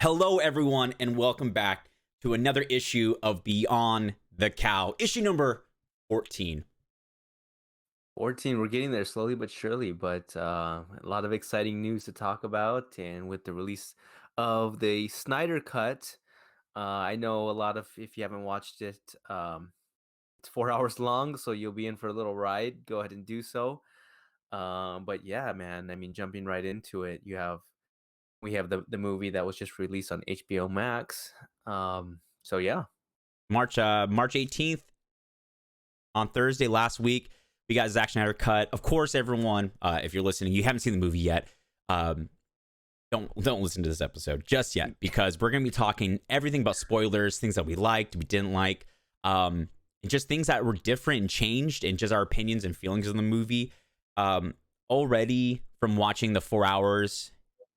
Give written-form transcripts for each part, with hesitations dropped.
Hello, everyone, and welcome back to another issue of Beyond the Cowl, issue number 14. 14, we're getting there slowly but surely, but a lot of exciting news to talk about. And with the release of the Snyder Cut, I know a lot of, if you haven't watched it, it's 4 hours long, so you'll be in for a little ride. Go ahead and do so. But yeah, man, I mean, jumping right into it, we have the movie that was just released on HBO Max. So yeah. March 18th, on Thursday last week, we got ZACK SNYDER Cut. Of course, everyone, if you're listening, you haven't seen the movie yet, um, don't listen to this episode just yet, because we're going to be talking everything about spoilers, things that we liked, we didn't like, and just things that were different and changed, and just our opinions and feelings of the movie. Already from watching the 4 hours,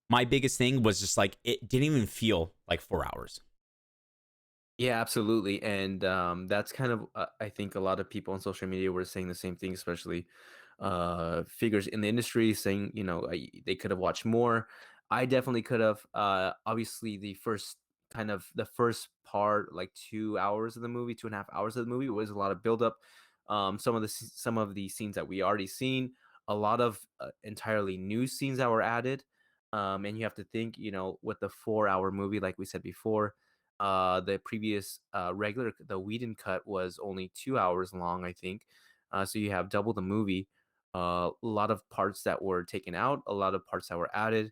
my biggest thing was just like it didn't even feel like 4 hours. Yeah, absolutely. And that's kind of, I think a lot of people on social media were saying the same thing, especially figures in the industry saying, they could have watched more. I definitely could have. Obviously, the first part, like 2 hours of the movie, 2.5 hours of the movie, was a lot of buildup. Some of the scenes that we already seen, a lot of entirely new scenes that were added. And you have to think, with the 4 hour movie, like we said before, the previous the Whedon cut was only 2 hours long, I think. So you have double the movie. A lot of parts that were taken out, a lot of parts that were added.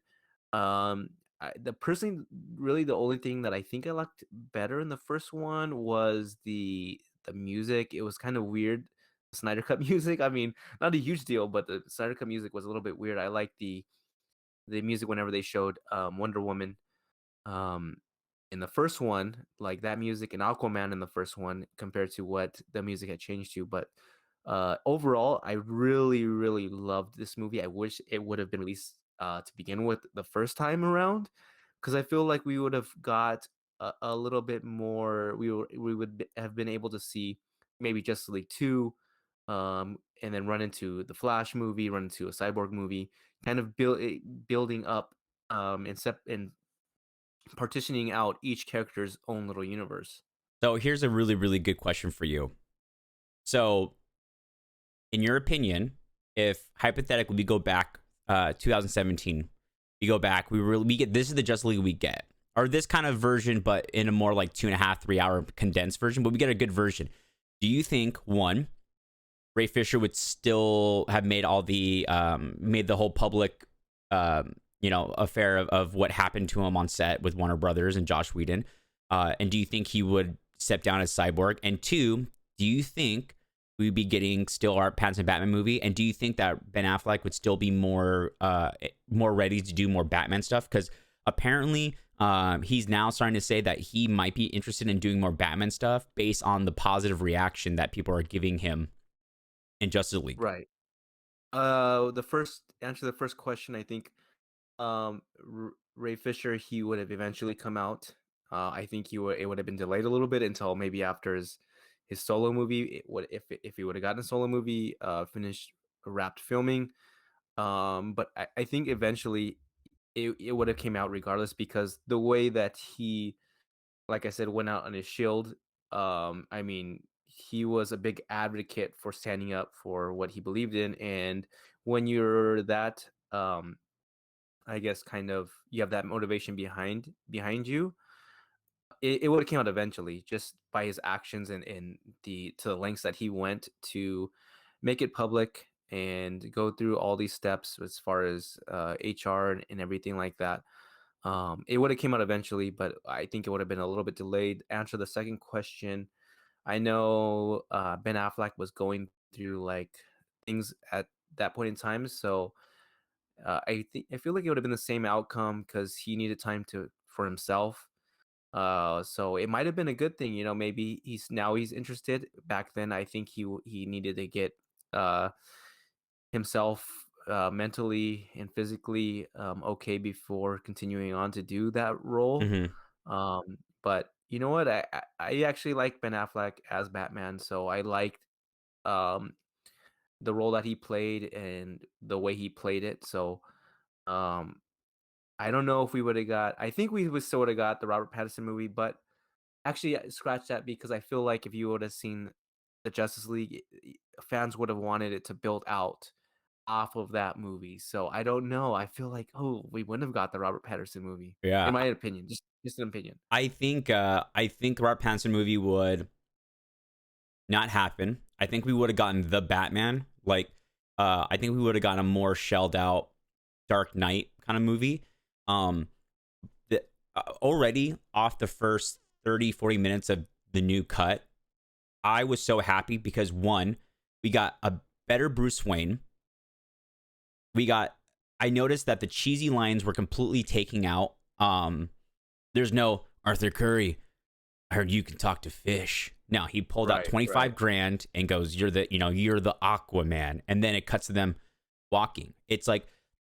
The personally, really, the only thing that I think I liked better in the first one was the music. It was kind of weird. Snyder Cut music. I mean, not a huge deal, but the Snyder Cut music was a little bit weird. I like the music whenever they showed Wonder Woman um in the first one, like that music and Aquaman in the first one compared to what the music had changed to. But overall, I really loved this movie. I wish it would have been released to begin with the first time around, because I feel like we would have got a little bit more. Have been able to see maybe Justice League 2, and then run into the Flash movie, run into a Cyborg movie, kind of building up, and partitioning out each character's own little universe. So here's a really, really good question for you. So, in your opinion, if hypothetically we go back 2017, we go back, we get this is the Justice League we get, or this kind of version, but in a more like 2.5, 3 hour condensed version, but we get a good version. Do you think one, Ray Fisher would still have made all the made the whole public affair of what happened to him on set with Warner Brothers and Josh Whedon? And do you think he would step down as Cyborg? And two, do you think we'd be getting still our Pattinson Batman movie? And do you think that Ben Affleck would still be more ready to do more Batman stuff? Because apparently he's now starting to say that he might be interested in doing more Batman stuff based on the positive reaction that people are giving him in Justice League. Right. The first answer the first question, I think Ray Fisher, he would have eventually come out. I think it would have been delayed a little bit until maybe after his solo movie. It would if he would have gotten a solo movie finished, wrapped filming. But I think eventually it would have came out regardless, because the way that he, like I said, went out on his shield. I mean, he was a big advocate for standing up for what he believed in, and when you're that, I guess, kind of, you have that motivation behind you. It would have came out eventually, just by his actions and the to the lengths that he went to make it public and go through all these steps as far as HR and everything like that. It would have came out eventually, but I think it would have been a little bit delayed. Answer the second question. I know Ben Affleck was going through like things at that point in time, so I feel like it would have been the same outcome because he needed time to for himself. So it might have been a good thing, maybe he's interested. Back then, I think he needed to get uh himself mentally and physically okay before continuing on to do that role. Mm-hmm. But you know what? I actually like Ben Affleck as Batman, so I liked um the role that he played and the way he played it. So um I don't know if we would have got. I think we would still would have got the Robert Pattinson movie, but actually, scratch that because I feel like if you would have seen the Justice League, fans would have wanted it to build out off of that movie. So I don't know. I feel like, oh, we wouldn't have got the Robert Patterson movie, Yeah, in my opinion. Just an opinion. I think the Robert Pattinson movie would not happen. I think we would have gotten the Batman. Like, I think we would have gotten a more shelled out Dark Knight kind of movie. Um, the, Already off the first 30, 40 minutes of the new cut, I was so happy because one, we got a better Bruce Wayne. We got, I noticed that the cheesy lines were completely taking out. There's no Arthur Curry. I heard you can talk to fish. No, he pulled out Right, 25 right. grand and goes, you're the Aquaman. And then it cuts to them walking. It's like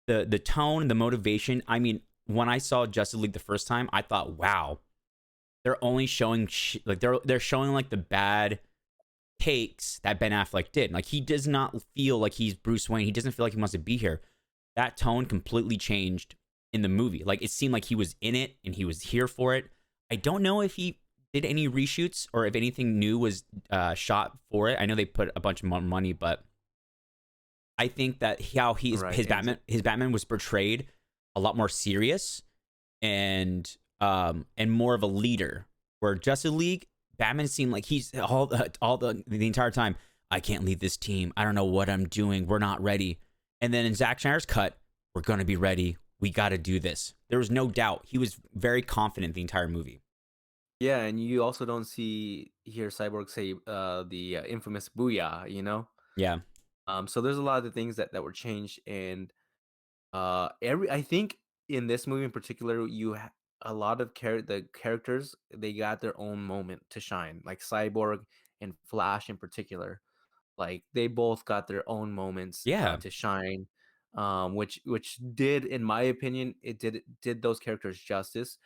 the tone, the motivation. I mean, when I saw Justice League the first time, I thought, wow, they're only showing like they're showing like the bad takes that Ben Affleck did. Like he does not feel like he's Bruce Wayne. He doesn't feel like he wants to be here. That tone completely changed in the movie. Like it seemed like he was in it and he was here for it. I don't know if he did any reshoots or if anything new was shot for it. I know they put a bunch of more money, but I think that how Right. his Batman was portrayed a lot more serious and more of a leader. Where Justice League, Batman seemed like he's the entire time. I can't lead this team. I don't know what I'm doing. We're not ready. And then in Zack Snyder's cut, we're gonna be ready. We got to do this. There was no doubt. He was very confident the entire movie. Yeah, and you also don't see hear Cyborg say the infamous "booyah," you know. Yeah. So there's a lot of the things that were changed, and every I think in this movie in particular, a lot of the characters they got their own moment to shine, like Cyborg and Flash in particular. Like they both got their own moments Yeah. to shine, which did, in my opinion, it did those characters justice.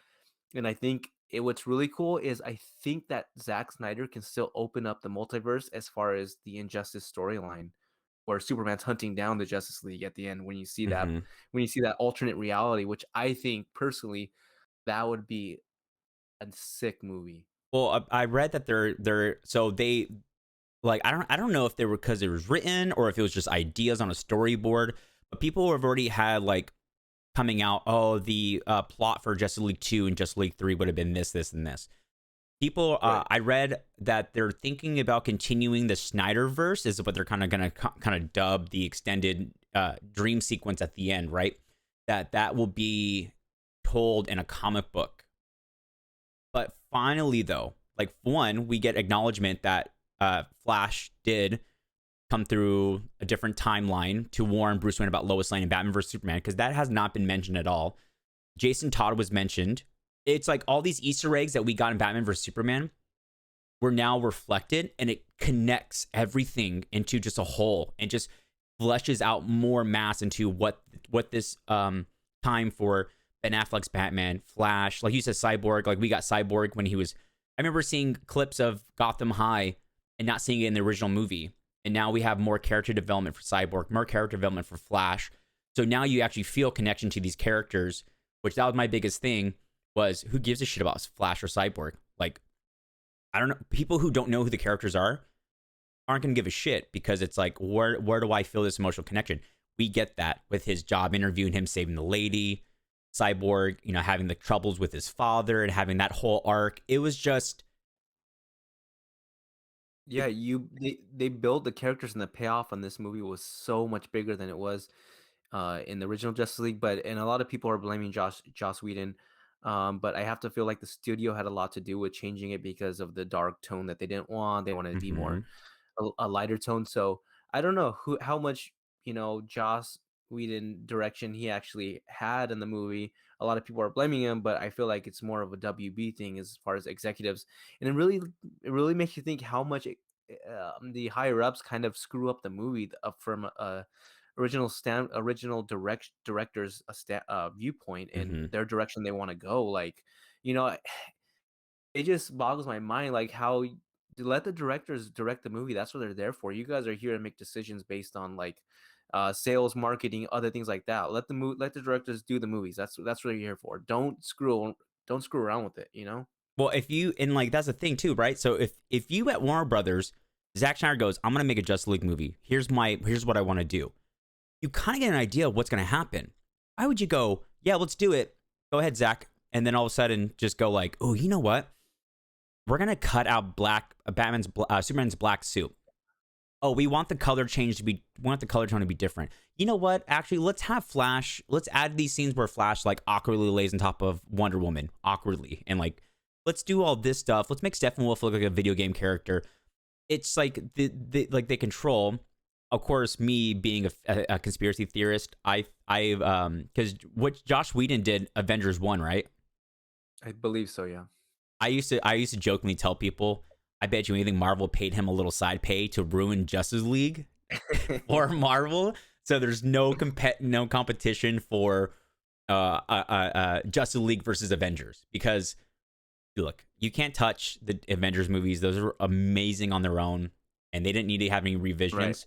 And I think what's really cool is I think that Zack Snyder can still open up the multiverse as far as the Injustice storyline, where Superman's hunting down the Justice League at the end. Hmm. When you see that alternate reality, which I think personally that would be a sick movie. Well, I read that they're so they like I don't know if they were because it was written or if it was just ideas on a storyboard, but people have already had like coming out. Oh, the plot for Justice League 2 and Justice League 3 would have been this, this, and this. People, Right. I read that they're thinking about continuing the Snyderverse, is what they're kind of gonna kind of dub the extended dream sequence at the end, right? That will be told in a comic book. But finally, though, like one, we get acknowledgement that Flash did come through a different timeline to warn Bruce Wayne about Lois Lane and Batman vs Superman, because that has not been mentioned at all. Jason Todd was mentioned. It's like all these Easter eggs that we got in Batman vs Superman were now reflected, and it connects everything into just a whole and just fleshes out more mass into what this time for Ben Affleck's Batman, Flash, like you said, Cyborg. Like we got Cyborg when he was. I remember seeing clips of Gotham High and not seeing it in the original movie, and now we have more character development for Cyborg, more character development for Flash. So now you actually feel connection to these characters, which that was my biggest thing. Was who gives a shit about Flash or Cyborg? Like I don't know. People who don't know who the characters are aren't going to give a shit because it's like, where do I feel this emotional connection? We get that with his job interview and him saving the lady, Cyborg, having the troubles with his father and having that whole arc. It was just, Yeah, they built the characters, and the payoff on this movie was so much bigger than it was in the original Justice League. And a lot of people are blaming Joss Whedon, but I have to feel like the studio had a lot to do with changing it because of the dark tone that they didn't want. They wanted to be more mhm, a lighter tone. So I don't know how much Joss Whedon direction he actually had in the movie. A lot of people are blaming him, but I feel like it's more of a WB thing as far as executives, and it really makes you think how much the higher ups kind of screw up the movie from original director's viewpoint and mhm. their direction they want to go. Like, you know, it just boggles my mind, like, how to let the directors direct the movie. That's what they're there for. You guys are here to make decisions based on, like, sales, marketing, other things like that. Let the directors do the movies. That's what you're here for. Don't screw around with it. You know. Well, if you and like that's the thing too, right? So if you at Warner Brothers, Zack Snyder goes, I'm gonna make a Justice League movie. Here's what I want to do. You kind of get an idea of what's gonna happen. Why would you go, yeah, let's do it. Go ahead, Zack, and then all of a sudden just go like, oh, you know what? We're gonna cut out Superman's black suit. Oh, we want the color change to be, we want the color tone to be different. You know what? Actually, let's have Flash. Let's add these scenes where Flash like awkwardly lays on top of Wonder Woman awkwardly, and like let's do all this stuff. Let's make Steppenwolf look like a video game character. It's like they control. Of course, me being a conspiracy theorist, I because what Josh Whedon did Avengers 1, right? I believe so. Yeah. I used to jokingly tell people, I bet you anything Marvel paid him a little side pay to ruin Justice League or Marvel. So there's no competition for Justice League versus Avengers, because look, you can't touch the Avengers movies. Those are amazing on their own, and they didn't need to have any revisions. Right.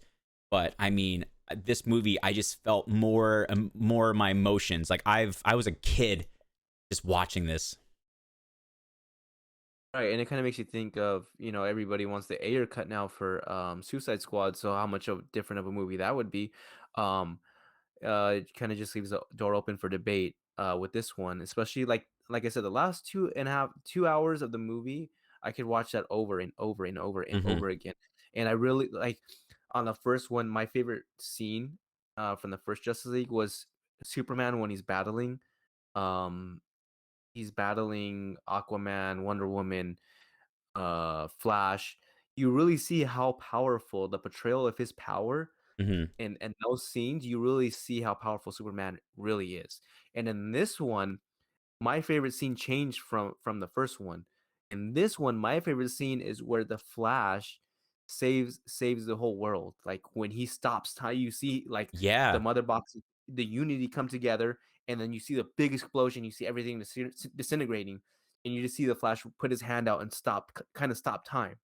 But I mean, this movie, I just felt more of my emotions. Like I was a kid just watching this. Right, and it kind of makes you think of, everybody wants the Ayer cut now for Suicide Squad. So how much of different of a movie that would be. It kind of just leaves the door open for debate with this one, especially like I said, the last 2 hours of the movie, I could watch that over and over and over and over again. And I really like, on the first one, my favorite scene from the first Justice League was Superman when he's battling Aquaman, Wonder Woman, Flash. You really see how powerful the portrayal of his power, and those scenes, you really see how powerful Superman really is. And in this one, my favorite scene changed from the first one. In this one, my favorite scene is where the Flash saves the whole world. Like when he stops time, you see like the mother box, the Unity come together, and then you see the big explosion. You see everything disintegrating, and you just see the Flash put his hand out and kind of stop time.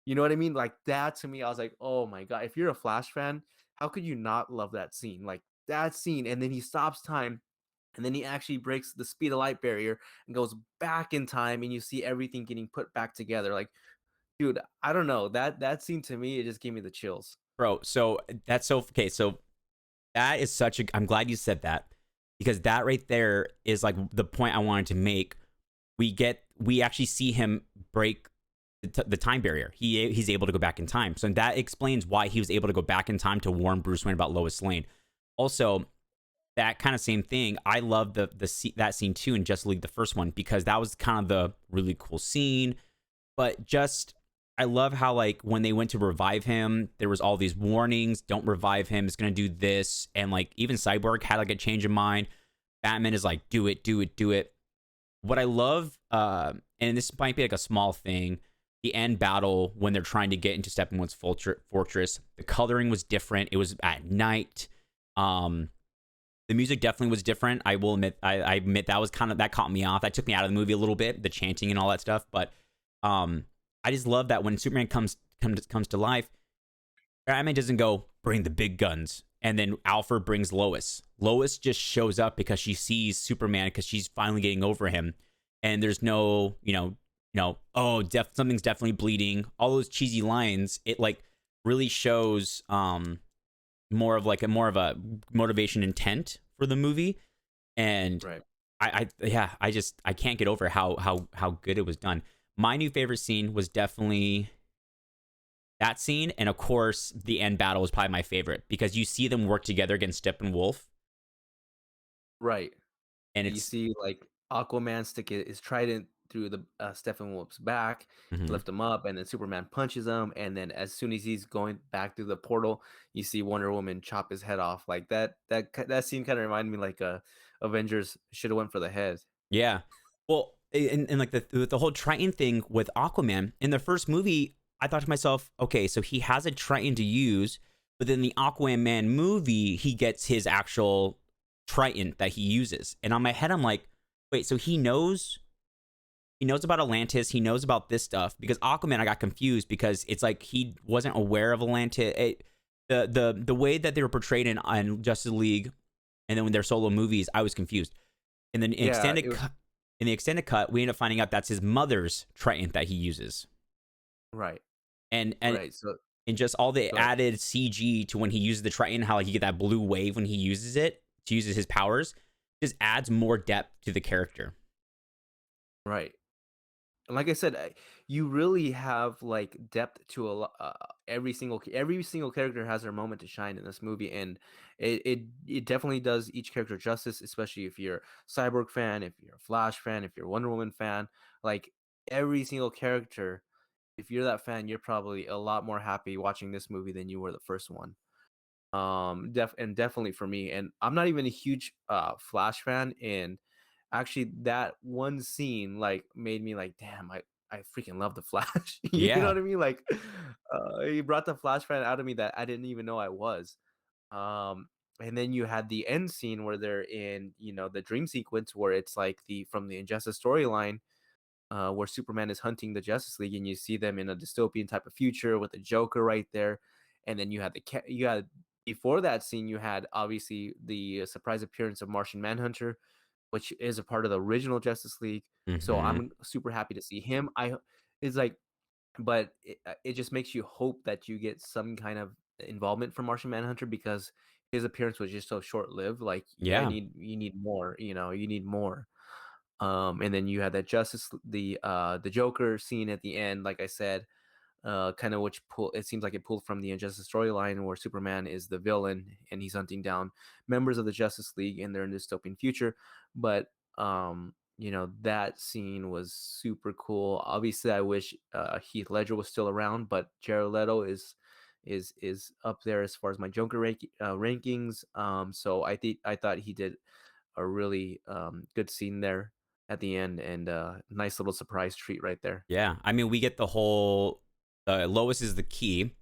You know what I mean? Like that, to me, I was like, oh my God, if you're a Flash fan, how could you not love that scene? Like that scene, and then he stops time, and then he actually breaks the speed of light barrier and goes back in time, and you see everything getting put back together. Like, dude, I don't know. That scene, to me, it just gave me the chills. Bro, so that's so okay, so that is such a, I'm glad you said that, because that right there is like the point I wanted to make. We actually see him break the time barrier. He's able to go back in time. So that explains why he was able to go back in time to warn Bruce Wayne about Lois Lane. Also, that kind of same thing, I love that scene too in Justice League, the first one, because that was kind of the really cool scene. But just, I love how like when they went to revive him, there was all these warnings, don't revive him, it's gonna do this. And like even Cyborg had like a change of mind. Batman is like, do it. What I love, and this might be like a small thing, the end battle when they're trying to get into Steppenwolf's fortress, the coloring was different. It was at night. The music definitely was different. I will admit, I admit that was that caught me off. That took me out of the movie a little bit, the chanting and all that stuff. But I just love that when Superman comes to life, Batman doesn't go bring the big guns, and then Alfred brings Lois. Lois just shows up because she sees Superman, because she's finally getting over him, and there's no, something's definitely bleeding. All those cheesy lines, it like really shows more of a motivation intent for the movie. And right. I can't get over how good it was done. My new favorite scene was definitely that scene, and of course the end battle was probably my favorite, because you see them work together against Steppenwolf. Right. And you see like Aquaman stick his trident through the Steppenwolf's back, lift him up, and then Superman punches him, and then as soon as he's going back through the portal, you see Wonder Woman chop his head off. Like that scene kind of reminded me like Avengers should have went for the head. Yeah. Well, and like the whole Triton thing with Aquaman in the first movie, I thought to myself, okay, so he has a Triton to use, but then the Aquaman movie, he gets his actual Triton that he uses. And on my head, I'm like, wait, so he knows about Atlantis, he knows about this stuff, because Aquaman, I got confused because it's like he wasn't aware of Atlantis. the way that they were portrayed in Justice League, and then when their solo movies, I was confused. And then Yeah, it was in the extended cut, we end up finding out that's his mother's Triton that he uses, right, and right. So and just all the go ahead. added CG to when he uses the Triton, how like you get that blue wave when he uses it to use his powers, just adds more depth to the character. Right. And like I said, you really have like depth to a every single character has their moment to shine in this movie, and it definitely does each character justice. Especially if you're a Cyborg fan, if you're a Flash fan, if you're a Wonder Woman fan, like every single character. If you're that fan, you're probably a lot more happy watching this movie than you were the first one. Definitely for me, and I'm not even a huge Flash fan, and actually that one scene like made me like, damn, I freaking love the Flash. You know Yeah, what I mean? Like, he brought the Flash fan out of me that I didn't even know I was. And then you had the end scene where they're in, the dream sequence where it's like the from the Injustice storyline, where Superman is hunting the Justice League, and you see them in a dystopian type of future with the Joker right there, and then you had you had before that scene, you had obviously the surprise appearance of Martian Manhunter, which is a part of the original Justice League. So mm-hmm. I'm super happy to see him. It's like, but it just makes you hope that you get some kind of involvement from Martian Manhunter because his appearance was just so short lived. Like, Yeah, you need more. You need more. And then you had that the Joker scene at the end, like I said, kind of which pull it seems like it pulled from the Injustice storyline where Superman is the villain and he's hunting down members of the Justice League and they're in dystopian future. But that scene was super cool. Obviously, I wish Heath Ledger was still around, but Jared Leto is up there as far as my Joker rankings. So I thought he did a really good scene there at the end, and nice little surprise treat right there. yeah. I mean, we get the whole Lois is the key,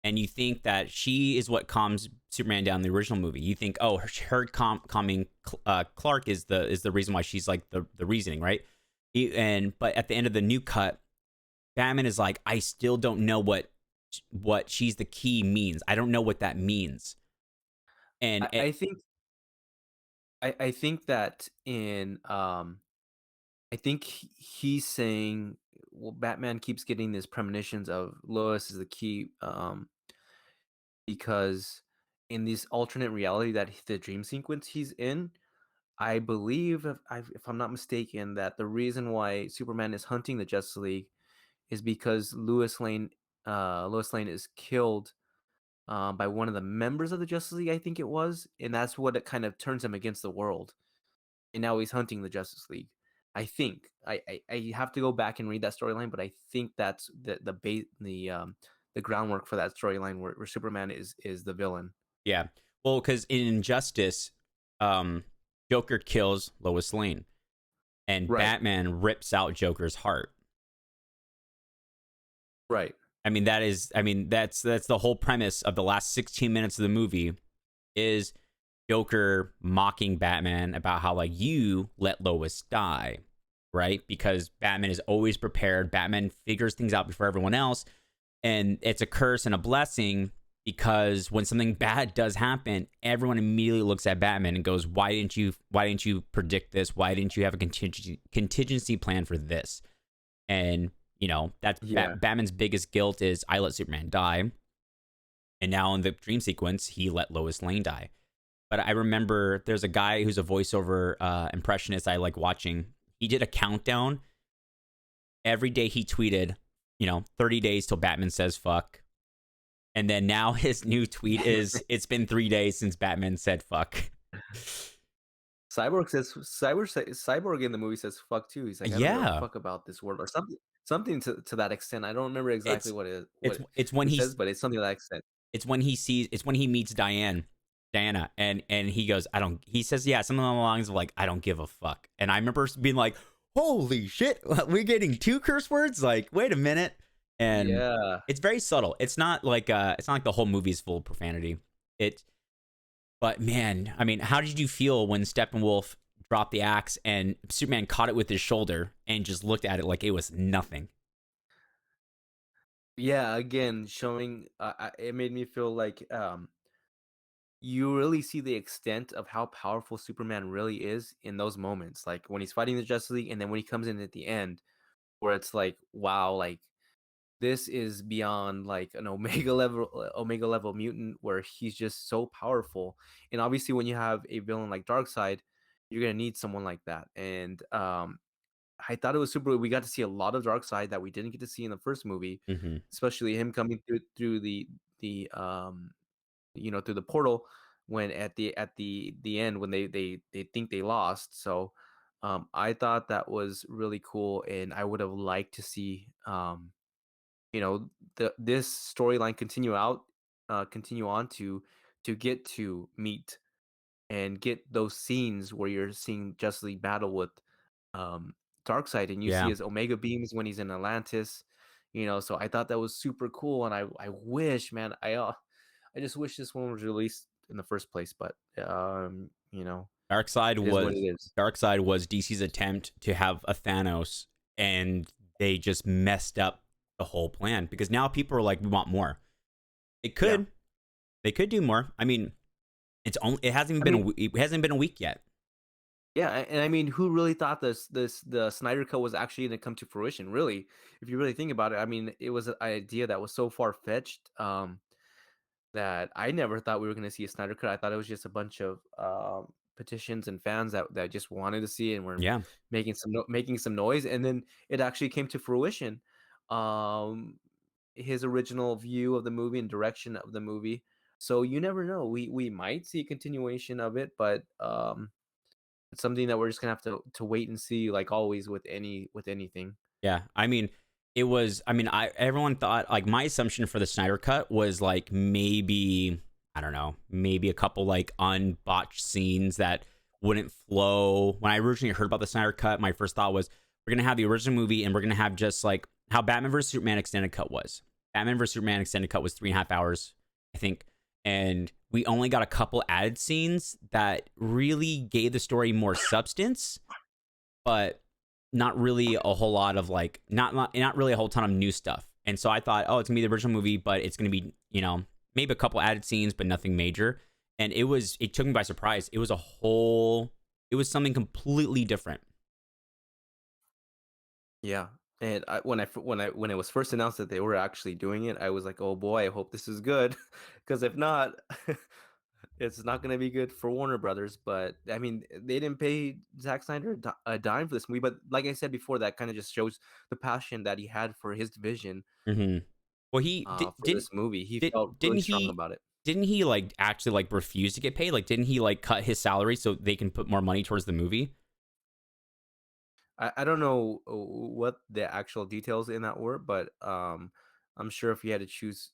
and you think that she is what calms Superman down in the original movie. You think, oh, her calming Clark is the reason why she's like the reasoning, right? But at the end of the new cut, Batman is like, I still don't know what she's the key means. I don't know what that means. And I, I think I think that in I think he's saying, well, Batman keeps getting these premonitions of Lois is the key, because in this alternate reality that the dream sequence he's in, I believe, if I'm not mistaken, that the reason why Superman is hunting the Justice League is because Lois Lane is killed by one of the members of the Justice League, I think it was, and that's what it kind of turns him against the world. And now he's hunting the Justice League. I think I have to go back and read that storyline, but I think that's the groundwork for that storyline where Superman is the villain. yeah, well, because in Injustice, um, Joker kills Lois Lane, and Right, Batman rips out Joker's heart. right. That's the whole premise of the last 16 minutes of the movie is Joker mocking Batman about how like you let Lois die, right? Because Batman is always prepared. Batman figures things out before everyone else, and it's a curse and a blessing because when something bad does happen, everyone immediately looks at Batman and goes, why didn't you predict this? Why didn't you have a contingency plan for this?" And that's Yeah. Batman's biggest guilt is I let Superman die. And now in the dream sequence, he let Lois Lane die. But I remember there's a guy who's a voiceover impressionist I like watching. He did a countdown. Every day he tweeted, 30 days till Batman says fuck. And then now his new tweet is, it's been 3 days since Batman said fuck. Cyborg in the movie says fuck too. He's like, I don't give a Yeah. fuck about this world or something to that extent. I don't remember exactly It's what it's when he says, but it's something to that extent. it's when he meets Diana, and he goes, he says, yeah, something along the lines of like, I don't give a fuck. And I remember being like, holy shit, we're getting two curse words? Like, wait a minute. And Yeah. it's very subtle. It's not like the whole movie is full of profanity. But man, I mean, how did you feel when Steppenwolf dropped the axe and Superman caught it with his shoulder and just looked at it like it was nothing? Yeah, again, showing it made me feel like you really see the extent of how powerful Superman really is in those moments. Like when he's fighting the Justice League and then when he comes in at the end where it's like, wow, like this is beyond like an omega level mutant where he's just so powerful. And obviously when you have a villain like Darkseid, you're gonna need someone like that. And I thought it was super. We got to see a lot of Darkseid that we didn't get to see in the first movie, Hmm. especially him coming through the through the portal when at the end when they think they lost. So I thought that was really cool, and I would have liked to see this storyline continue on to get to meet and get those scenes where you're seeing Justice League battle with um Darkseid, and you see Yeah. his Omega beams when he's in Atlantis. So I thought that was super cool, and I wish, man, I just wish this one was released in the first place, but Darkseid it is what it was is. Darkseid was DC's attempt to have a Thanos, and they just messed up the whole plan because now people are like, we want more. It Yeah. could they could do more. I mean, it hasn't even I mean, it hasn't been a week yet. yeah, and I mean, who really thought the Snyder Cut was actually going to come to fruition? Really, if you really think about it, I mean, it was an idea that was so far fetched that I never thought we were going to see a Snyder Cut. I thought it was just a bunch of petitions and fans that just wanted to see it and were Yeah. making some noise, and then it actually came to fruition. Um, his original view of the movie and direction of the movie. So you never know. We might see a continuation of it, but it's something that we're just gonna have to wait and see, like always with anything. Yeah, I mean, it was. I mean, I everyone thought like my assumption for the Snyder Cut was like maybe I don't know, maybe a couple like unbotched scenes that wouldn't flow. When I originally heard about the Snyder Cut, my first thought was we're gonna have the original movie and we're gonna have just like how Batman vs Superman extended cut was. Batman vs Superman extended cut was 3.5 hours, I think, and we only got a couple added scenes that really gave the story more substance, but not really a whole lot of like not really a whole ton of new stuff. And so I thought, oh, it's gonna be the original movie, but it's gonna be maybe a couple added scenes, but nothing major. And it took me by surprise. It was something completely different. Yeah, and when it was first announced that they were actually doing it, I was like, oh boy, I hope this is good, because if not, it's not gonna be good for Warner Brothers. But I mean, they didn't pay Zack Snyder a dime for this movie. But like I said before, that kind of just shows the passion that he had for his vision Hmm. Well, he for this movie. He felt really didn't strong about it. he like actually like refuse to get paid? Like, didn't he like cut his salary so they can put more money towards the movie? I don't know what the actual details in that were, but I'm sure if he had to choose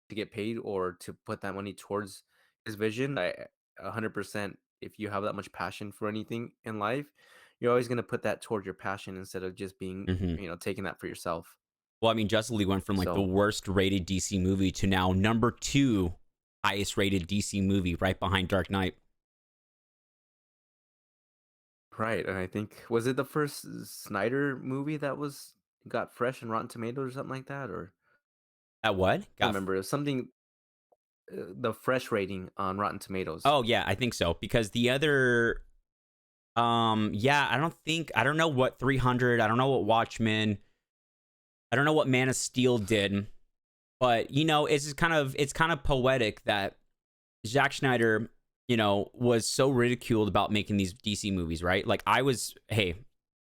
to get paid or to put that money towards his vision, 100%. If you have that much passion for anything in life, you're always gonna put that toward your passion instead of just being, Hmm. taking that for yourself. Well, I mean, Justice League went from like the So worst rated DC movie to now number two highest rated DC movie, right behind Dark Knight. right, and I think was it the first Snyder movie that got fresh and Rotten Tomatoes or something like that, or At what? I can't remember. It was something the fresh rating on Rotten Tomatoes. Oh yeah, I think so. Because the other, yeah, I don't know what 300. I don't know what Watchmen. I don't know what Man of Steel did, but it's kind of poetic that Zack Snyder, was so ridiculed about making these DC movies, right? Like hey,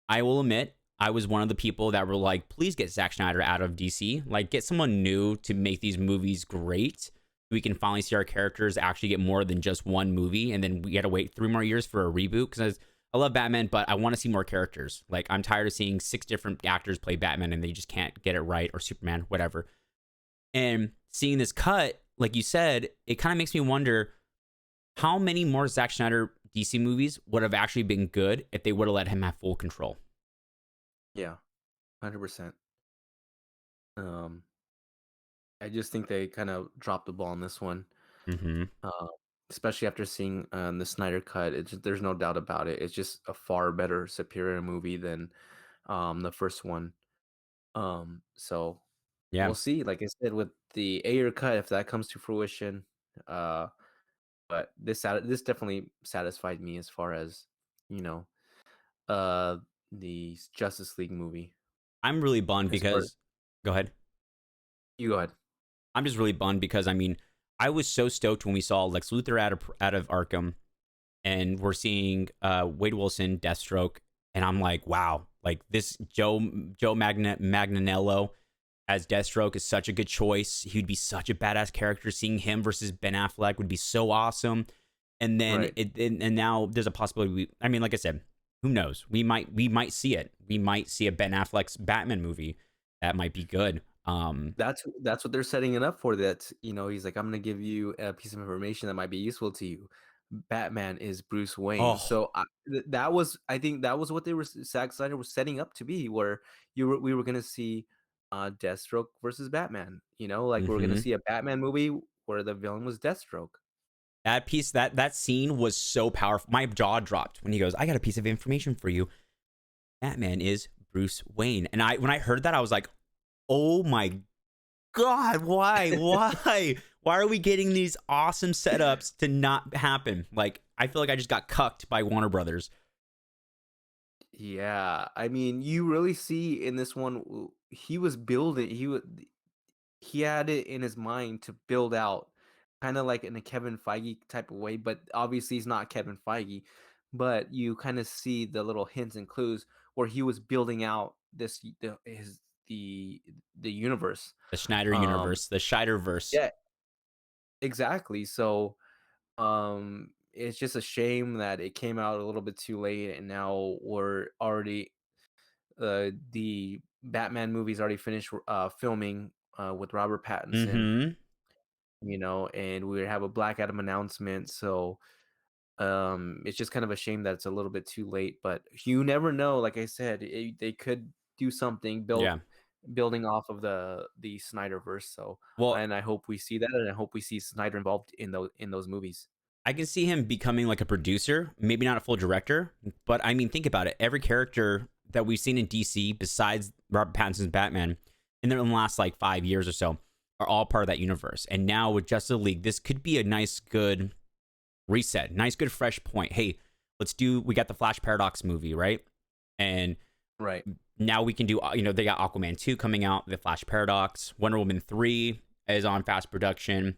I will admit, I was one of the people that were like, please get Zack Snyder out of DC. Like, get someone new to make these movies great. We can finally see our characters actually get more than just one movie, and then we got to wait 3 more years for a reboot. Because I love Batman, but I want to see more characters. Like, I'm tired of seeing 6 different actors play Batman and they just can't get it right, or Superman, whatever. And seeing this cut, like you said, it kind of makes me wonder how many more Zack Snyder DC movies would have actually been good if they would have let him have full control. Yeah, 100%. Um, I just think they kind of dropped the ball on this one, Mm-hmm. uh, especially after seeing the Snyder Cut. There's no doubt about it. It's just a far better, superior movie than the first one. So Yeah. we'll see. Like I said, with the Ayer cut, if that comes to fruition, uh, but this definitely satisfied me as far as you know, uh, the Justice League movie. I'm really bummed As far because go ahead. you go ahead. I'm just really bummed because I mean, I was so stoked when we saw Lex Luthor out of Arkham, and we're seeing Wade Wilson, Deathstroke, and I'm like, wow, like this Joe Magnanello as Deathstroke is such a good choice. He'd be such a badass character. Seeing him versus Ben Affleck would be so awesome. And then Right. and now there's a possibility. I mean, like I said, who knows? We might see it. We might see a Ben Affleck's Batman movie that might be good. That's what they're setting it up for. That he's like, I'm gonna give you a piece of information that might be useful to you. Batman is Bruce Wayne. Oh, So that was, I think, that was what Zack Snyder was setting up to be, where we were gonna see Deathstroke versus Batman. Like we are gonna mm-hmm. see a Batman movie where the villain was Deathstroke. That piece, that scene was so powerful. My jaw dropped when he goes, "I got a piece of information for you. Batman is Bruce Wayne." And when I heard that, I was like, "Oh my God, why? Why are we getting these awesome setups to not happen?" Like, I feel like I just got cucked by Warner Brothers. Yeah, I mean, you really see in this one, he was building. He had it in his mind to build out, kind of like in a Kevin Feige type of way, but obviously he's not Kevin Feige. But you kind of see the little hints and clues where he was building out the the universe. The Schneider Um, universe, the Scheiderverse. yeah, exactly. So it's just a shame that it came out a little bit too late, and now we're already the Batman movie's already finished filming with Robert Pattinson, Mm-hmm. and we have a Black Adam announcement. So it's just kind of a shame that it's a little bit too late, but you never know. Like I said, they could do something Yeah. building off of the Snyderverse. So, Well, and I hope we see that, and I hope we see Snyder involved in those movies. I can see him becoming like a producer, maybe not a full director, but I mean, think about it. Every character that we've seen in DC, besides Robert Pattinson's Batman, in the last like 5 years or so, are all part of that universe. And now with Justice League, this could be a nice, good reset, nice, good, fresh point. Hey, we got the Flash Paradox movie, right? And Right. now we can do, they got Aquaman 2 coming out, the Flash Paradox, Wonder Woman 3 is on fast production.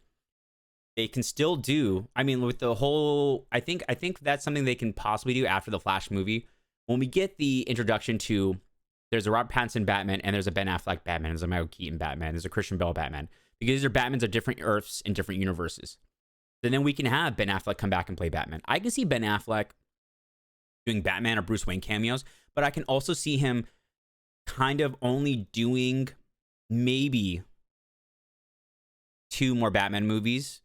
They can still do, I mean, with the whole, I think that's something they can possibly do after the Flash movie. When we get the introduction to, there's a Robert Pattinson Batman and there's a Ben Affleck Batman, there's a Michael Keaton Batman, there's a Christian Bale Batman, because these are Batmans of different Earths and different universes. And then we can have Ben Affleck come back and play Batman. I can see Ben Affleck doing Batman or Bruce Wayne cameos, but I can also see him kind of only doing maybe 2 more Batman movies.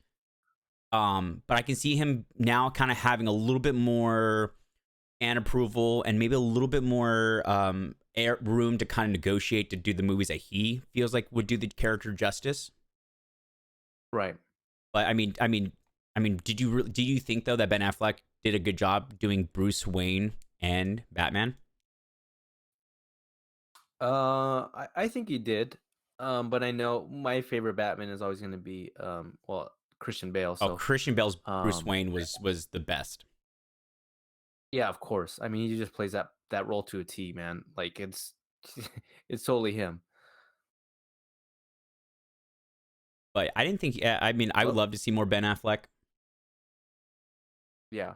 But I can see him now kind of having a little bit more fan approval and maybe a little bit more room to kind of negotiate to do the movies that he feels like would do the character justice. Right. But I mean, do you think though that Ben Affleck did a good job doing Bruce Wayne and Batman? I think he did. But I know my favorite Batman is always going to be well, Christian Bale. Oh, So Christian Bale's Bruce um, Wayne was the best. yeah, of course. I mean, he just plays that role to a T, man. Like it's it's totally him. But I didn't think. I mean, I would But love to see more Ben Affleck. yeah,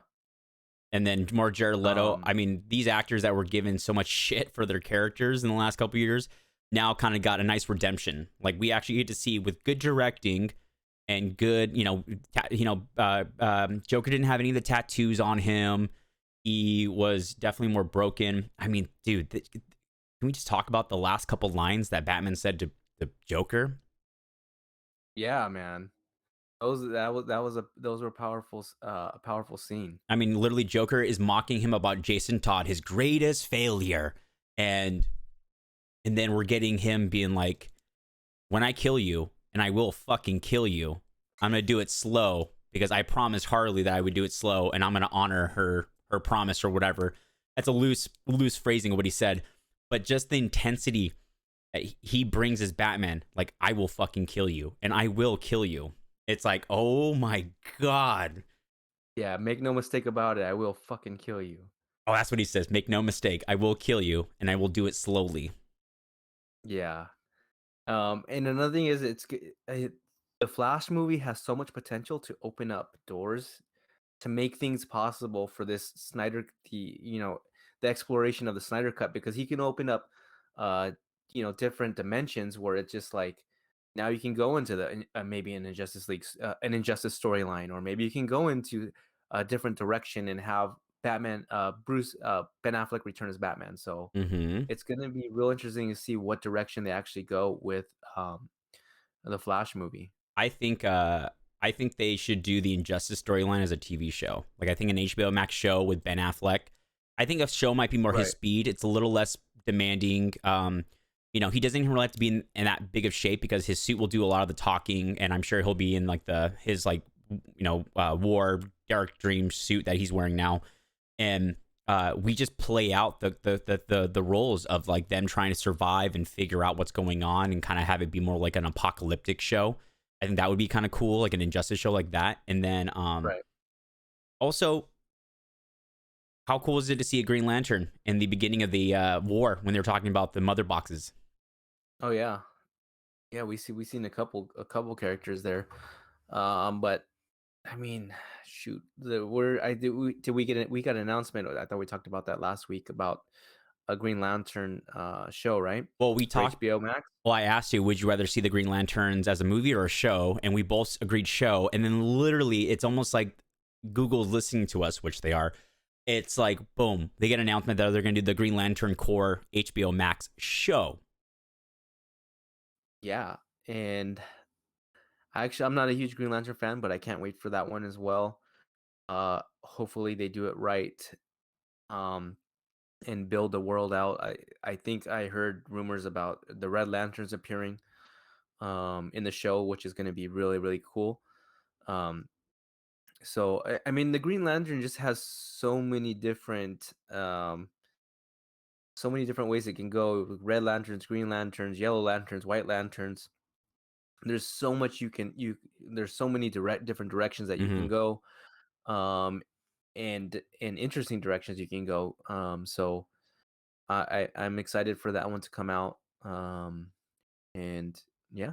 And then more Jared Leto. um, I mean, these actors that were given so much shit for their characters in the last couple years now kind of got a nice redemption. Like we actually get to see with good directing and good, Joker didn't have any of the tattoos on him. He was definitely more broken. I mean, dude, can we just talk about the last couple lines that Batman said to the Joker? yeah, man. Those were powerful, a powerful scene. I mean, literally, Joker is mocking him about Jason Todd, his greatest failure, and then we're getting him being like, "When I kill you, and I will fucking kill you, I'm gonna do it slow because I promised Harley that I would do it slow, and I'm gonna honor her promise or whatever." That's a loose phrasing of what he said, but just the intensity that he brings as Batman, like, I will fucking kill you and I will kill you. It's like, oh my God. Yeah, make no mistake about it. I will fucking kill you. Oh, that's what he says. Make no mistake. I will kill you and I will do it slowly. Yeah. And another thing is, the Flash movie has so much potential to open up doors to make things possible for this the exploration of the Snyder Cut, because he can open up, uh, different dimensions where it's just like, now you can go into maybe an Injustice storyline, or maybe you can go into a different direction and have Ben Affleck return as Batman. So Mm-hmm. it's going to be real interesting to see what direction they actually go with the Flash movie. I think they should do the Injustice storyline as a TV show. Like, I think an HBO Max show with Ben Affleck. I think a show might be more his Right. speed. It's a little less demanding. He doesn't even really have to be in that big of shape because his suit will do a lot of the talking, and I'm sure he'll be in like his war Dark Dream suit that he's wearing now, and we just play out the roles of like them trying to survive and figure out what's going on, and kind of have it be more like an apocalyptic show. I think that would be kind of cool, like an Injustice show like that. And then Right. also, how cool is it to see a Green Lantern in the beginning of the war when they were talking about the mother boxes? Oh yeah. Yeah, we've seen a couple characters there. But I mean, shoot, we got an announcement. I thought we talked about that last week about a Green Lantern show, right? Well, For HBO Max. well, I asked you, would you rather see the Green Lanterns as a movie or a show? And we both agreed show. And then literally, it's almost like Google's listening to us, which they are. It's like, boom, they get an announcement that they're going to do the Green Lantern Corps HBO Max show. Yeah, and I'm not a huge Green Lantern fan, but I can't wait for that one as well. Hopefully they do it right. Um, and build the world out. I think I heard rumors about the Red Lanterns appearing in the show, which is going to be really really cool. Um, so I mean, the Green Lantern just has so many different ways it can go. Red Lanterns, Green Lanterns, Yellow Lanterns, White Lanterns. There's so much there's so many different directions that you Mm-hmm. can go. Um, and interesting directions you can go. So I'm excited for that one to come out. And yeah.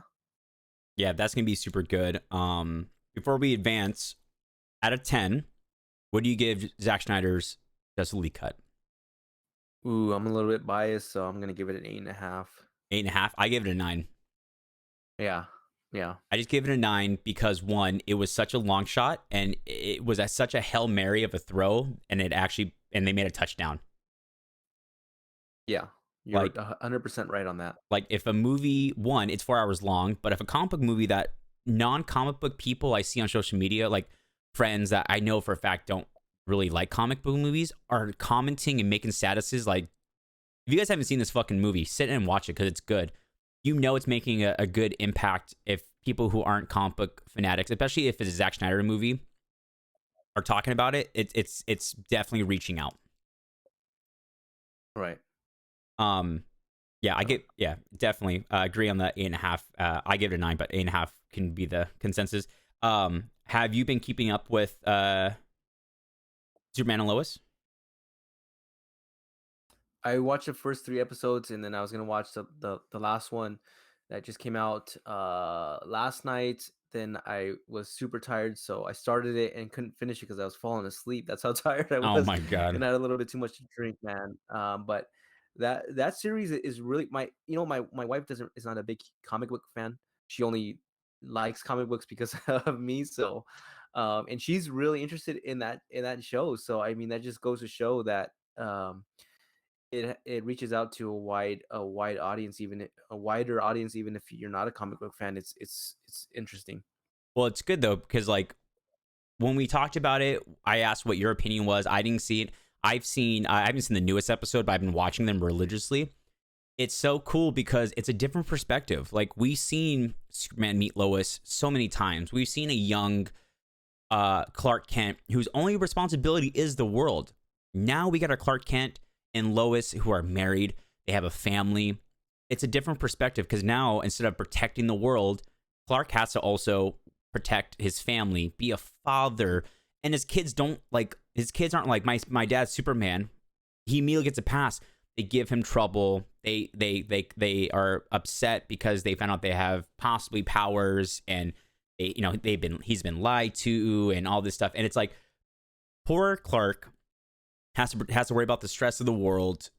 Yeah, that's going to be super good. Before we advance, out of 10, what do you give Zack Snyder's Justice League cut? Ooh, I'm a little bit biased, so I'm gonna give it an 8.5. 8.5. I gave it a 9. Yeah, yeah, I just gave it a 9 because, one, it was such a long shot and it was such a Hail Mary of a throw, and they made a touchdown. yeah. You're Like, 100% right on that. if a movie, one, it's 4 hours long, but if a comic book movie that non-comic book people I see on social media, like friends that I know for a fact don't really like comic book movies, are commenting and making statuses like, if you guys haven't seen this fucking movie, sit and watch it because it's good. You know it's making a good impact if people who aren't comic book fanatics, especially if it's a Zack Snyder movie, are talking about it. It's definitely reaching out. Right. Yeah, No. definitely agree on the 8.5. I give it a 9, but 8.5 can be the consensus. Have you been keeping up with Superman and Lois? I watched the first 3 episodes, and then I was gonna watch the last one that just came out last night. Then I was super tired, so I started it and couldn't finish it because I was falling asleep. That's how tired I Oh was, my god. and I had a little bit too much to drink, man. But that series is really my wife doesn't is not a big comic book fan. She only likes comic books because of me. So, and she's really interested in that show. So I mean, that just goes to show that it reaches out to a wide audience, even a wider audience, even if you're not a comic book fan. It's interesting. Well, it's good though because when we talked about it, I asked what your opinion was. I didn't see it. I haven't seen the newest episode, but I've been watching them religiously. It's so cool because it's a different perspective. Like, we've seen Superman meet Lois so many times. We've seen a young Clark Kent whose only responsibility is the world. Now we got our Clark Kent and Lois who are married. They have a family. it's a different perspective because now instead of protecting the world, Clark has to also protect his family, be a father, and his kids aren't like my dad's Superman. He immediately gets a pass. They give him trouble. They are upset because they found out they have possibly powers, and he's been lied to and all this stuff. And it's like poor Clark has to worry about the stress of the world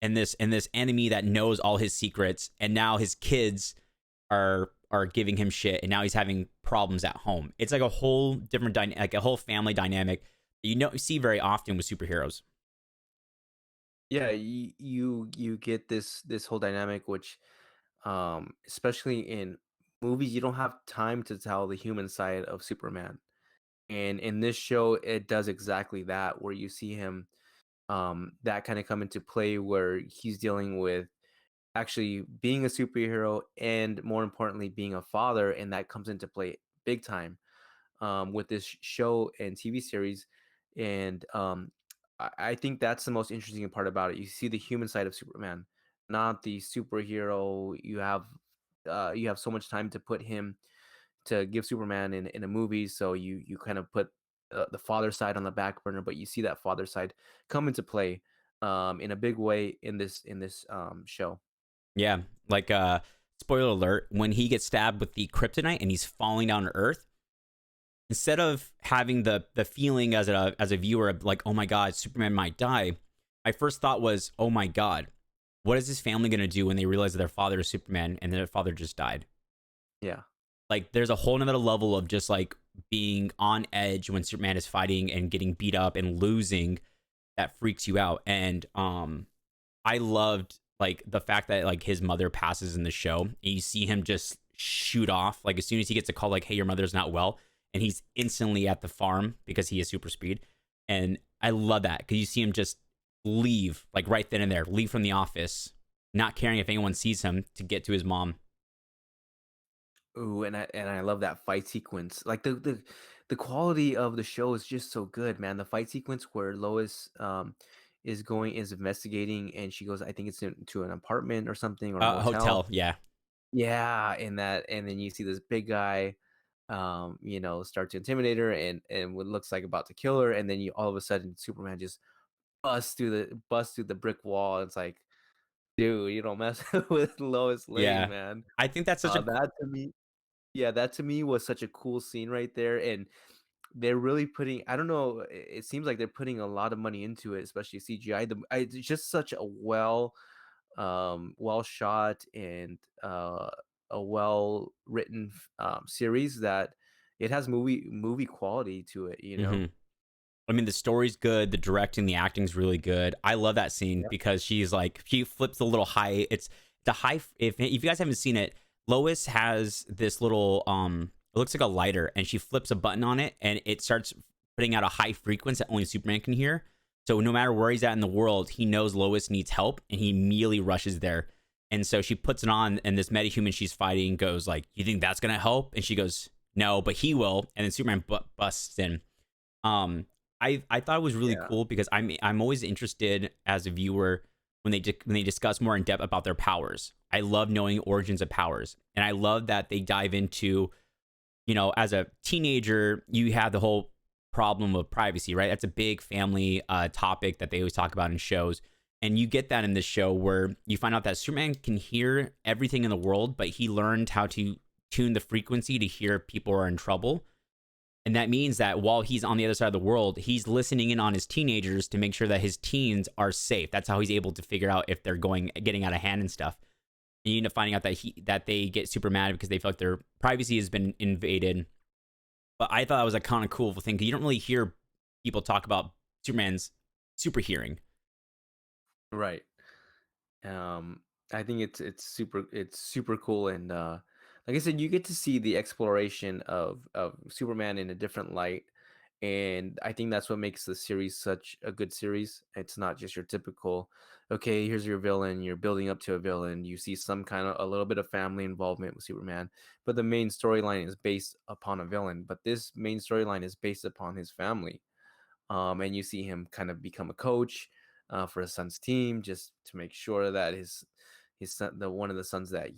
and this enemy that knows all his secrets, and now his kids are giving him shit, and now he's having problems at home. It's like a whole different like a whole family dynamic that you see very often with superheroes. Yeah, you get this whole dynamic, which especially in movies, you don't have time to tell the human side of Superman. And in this show, it does exactly that, where you see him that kind of come into play, where he's dealing with actually being a superhero and more importantly being a father, and that comes into play big time with this show and TV series. And I think that's the most interesting part about it. You see the human side of Superman, not the superhero. You have so much time to put him to give Superman in a movie, so you kind of put the father side on the back burner, but you see that father side come into play in a big way in this show. Yeah, like spoiler alert, when he gets stabbed with the kryptonite and he's falling down to Earth, instead of having the feeling as a viewer of like, oh my god, Superman might die, my first thought was, oh my god, what is his family gonna do when they realize that their father is Superman and their father just died? Yeah. Like, there's a whole nother level of just like being on edge when Superman is fighting and getting beat up and losing that freaks you out. And I loved like the fact that like his mother passes in the show and you see him just shoot off like as soon as he gets a call like, hey, your mother's not well, and he's instantly at the farm because he has super speed. And I love that because you see him just leave like right then and there, leave from the office, not caring if anyone sees him to get to his mom. Ooh, and I love that fight sequence. Like the quality of the show is just so good, man. The fight sequence where Lois is investigating, and she goes, I think it's to an apartment or something, or a motel. Hotel, yeah. Yeah, and then you see this big guy start to intimidate her, and what looks like about to kill her, and then you all of a sudden Superman just busts through the brick wall. It's like, dude, you don't mess with Lois Lane, Yeah, man. I think that's such a That to me, yeah, that to me was such a cool scene right there. And they're really putting, I don't know, it seems like they're putting a lot of money into it, especially CGI. It's just such a well shot and a well written series that it has movie quality to it, you know. Mhm. I mean, the story's good, the directing, the acting's really good. I love that scene Yep. because she flips the little high. It's the high. If you guys haven't seen it, Lois has this little it looks like a lighter, and she flips a button on it, and it starts putting out a high frequency that only Superman can hear. So no matter where he's at in the world, he knows Lois needs help, and he immediately rushes there. And so she puts it on, and this metahuman she's fighting goes like, "You think that's gonna help?" And she goes, "No, but he will." And then Superman busts in. Um, I thought it was really Yeah. cool because I'm always interested as a viewer when they discuss more in depth about their powers. I love knowing origins of powers, and I love that they dive into, as a teenager, you have the whole problem of privacy, right? That's a big family topic that they always talk about in shows. And you get that in this show where you find out that Superman can hear everything in the world, but he learned how to tune the frequency to hear if people are in trouble. And that means that while he's on the other side of the world, he's listening in on his teenagers to make sure that his teens are safe. That's how he's able to figure out if they're getting out of hand and stuff. And you end up finding out that they get super mad because they feel like their privacy has been invaded. But I thought that was a kind of cool thing because you don't really hear people talk about Superman's super hearing. Right. Um, I think it's super cool, and like I said, you get to see the exploration of Superman in a different light, and I think that's what makes the series such a good series. It's not just your typical, okay, here's your villain, you're building up to a villain. You see some kind of a little bit of family involvement with Superman, but the main storyline is based upon a villain. But this main storyline is based upon his family, and you see him kind of become a coach for his son's team just to make sure that his son, the one of the sons that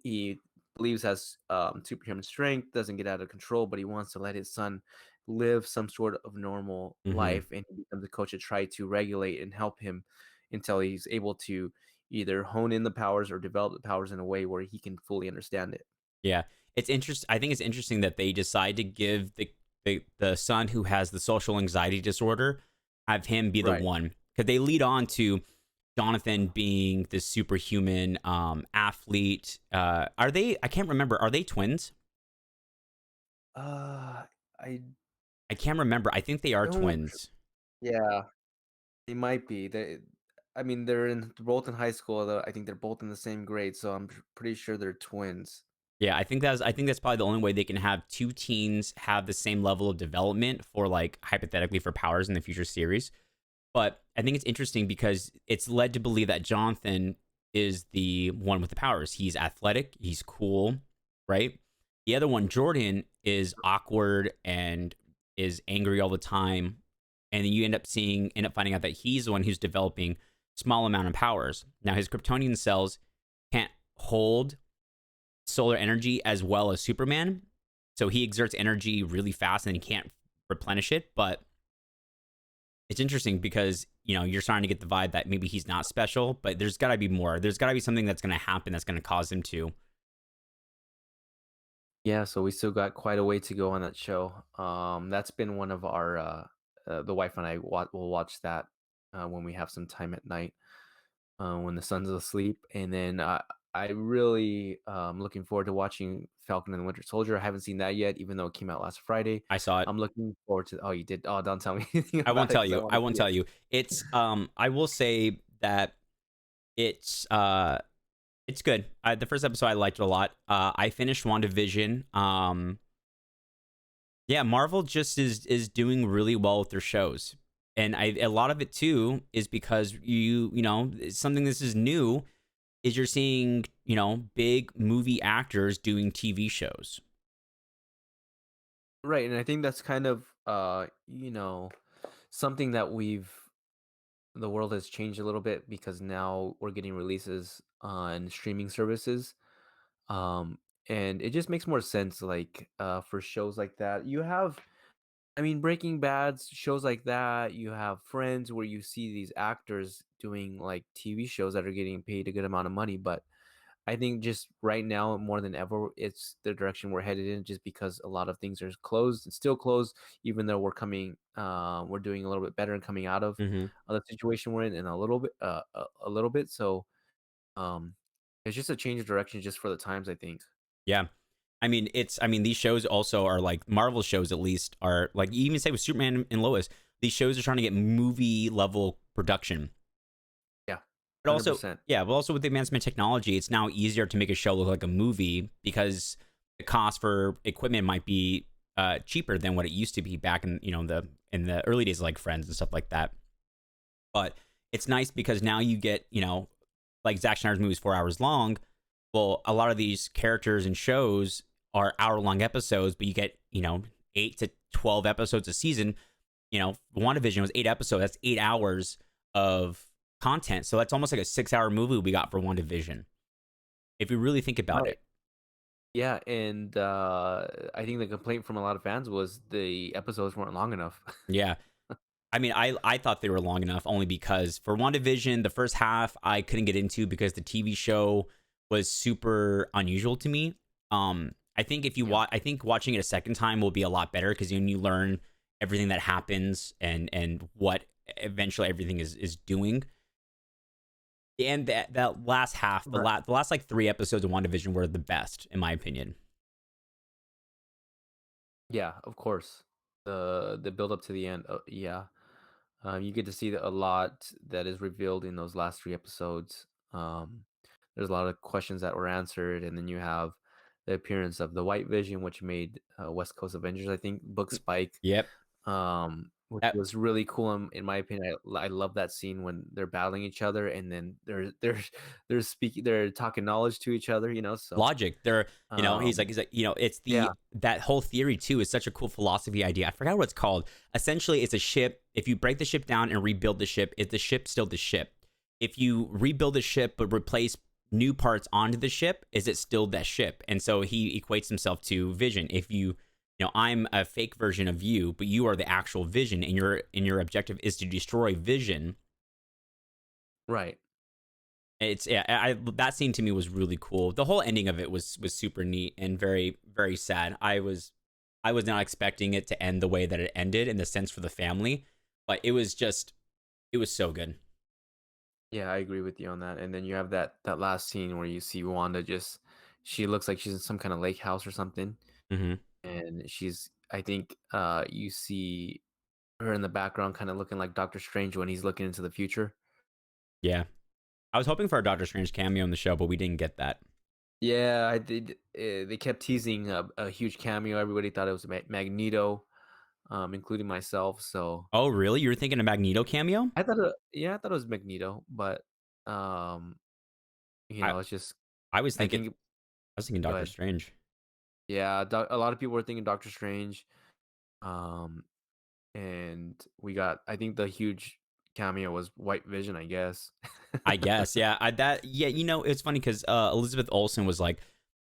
he believes has superhuman strength, doesn't get out of control, but he wants to let his son live some sort of normal Hmm. life, and he becomes a coach to try to regulate and help him until he's able to either hone in the powers or develop the powers in a way where he can fully understand it. Yeah, it's interesting. I think it's interesting that they decide to give the son who has the social anxiety disorder, have him be the Right. one, because they lead on to Jonathan being this superhuman athlete. Are they? I can't remember. Are they twins? I I can't remember. I think they are don't. twins. Yeah, they might be. I mean, they're both in high school. Though I think they're both in the same grade, so I'm pretty sure they're twins. Yeah, I think that's probably the only way they can have two teens have the same level of development for, like, hypothetically, for powers in the future series. But I think it's interesting because it's led to believe that Jonathan is the one with the powers. He's athletic, he's cool, right? The other one, Jordan, is awkward and is angry all the time. And then you end up finding out that he's the one who's developing small amount of powers. Now his Kryptonian cells can't hold solar energy as well as Superman. So he exerts energy really fast and he can't replenish it. But it's interesting because, you're starting to get the vibe that maybe he's not special, but there's got to be more. There's got to be something that's going to happen that's going to cause him to. Yeah, so we still got quite a way to go on that show. That's been one of our the wife and I will watch that when we have some time at night, when the sun's asleep, and then I really looking forward to watching Falcon and the Winter Soldier. I haven't seen that yet, even though it came out last Friday. I saw it. I'm looking forward to. Oh, you did? Oh, don't tell me anything I won't about it tell because I you. want I to won't see it. tell you. I will say that it's good. The first episode I liked it a lot. I finished WandaVision. Yeah, Marvel just is doing really well with their shows. And a lot of it too is because something this is new is you're seeing, big movie actors doing TV shows. Right, and I think that's kind of something that the world has changed a little bit because now we're getting releases on streaming services. Um, and it just makes more sense, like for shows like that. I mean, Breaking Bad, shows like that. You have Friends, where you see these actors doing like TV shows that are getting paid a good amount of money. But I think just right now, more than ever, it's the direction we're headed in. Just because a lot of things are closed and still closed, even though we're doing a little bit better and coming out of Hmm. the situation we're in a little bit, a little bit. So, um, it's just a change of direction just for the times, I think. Yeah. I mean, these shows also are like Marvel shows, at least, are like, you even say with Superman and Lois, these shows are trying to get movie level production. Yeah, But hundred also, percent. yeah, but also with the advancement of technology, it's now easier to make a show look like a movie because the cost for equipment might be cheaper than what it used to be back in the early days, like Friends and stuff like that. But it's nice because now you get, like Zack Snyder's movies 4 hours long. Well, a lot of these characters and shows are hour-long episodes, but you get, 8 to 12 episodes a season. WandaVision was 8 episodes. That's 8 hours of content. So that's almost like a 6 hour movie we got for WandaVision, if you really think about Right. it. Yeah, and I think the complaint from a lot of fans was the episodes weren't long enough. Yeah. I mean, I thought they were long enough only because for WandaVision, the first half I couldn't get into because the TV show was super unusual to me. I think if you Yeah. watch, I think watching it a second time will be a lot better because then you learn everything that happens and what eventually everything is doing. And that last half, Right. the last like 3 episodes of WandaVision were the best in my opinion. Yeah, of course. The build up to the end. Yeah. You get to see a lot that is revealed in those last 3 episodes. There's a lot of questions that were answered, and then you have the appearance of the White Vision, which made West Coast Avengers, I think, book Spike, Yep. which That was really cool. In my opinion, I love that scene when they're battling each other, and then they're talking knowledge to each other. So logic. They're, um, he's like, it's yeah, that whole theory too is such a cool philosophy idea. I forgot what it's called. Essentially, it's a ship. If you break the ship down and rebuild the ship, is the ship still the ship? If you rebuild the ship but replace new parts onto the ship, is it still that ship? And so he equates himself to Vision. If I'm a fake version of you, but you are the actual Vision, and your objective is to destroy Vision. Right. It's that scene to me was really cool. The whole ending of it was super neat and very, very sad. I was not expecting it to end the way that it ended, in the sense for the family, but it was so good. Yeah, I agree with you on that. And then you have that last scene where you see Wanda she looks like she's in some kind of lake house or something, Mm-hmm. and I think you see her in the background kind of looking like Doctor Strange when he's looking into the future. Yeah, I was hoping for a Doctor Strange cameo in the show, but we didn't get that. Yeah, I did. They kept teasing a huge cameo. Everybody thought it was Magneto, including myself. So Oh, really? You were thinking a Magneto cameo? I thought it was Magneto, but um, I it's just I was I thinking think. Go Doctor ahead. Strange. Yeah, a lot of people were thinking Doctor Strange. Um, and we got, I think the huge cameo was White Vision, I guess. I guess, yeah. It's funny because Elizabeth Olsen was like,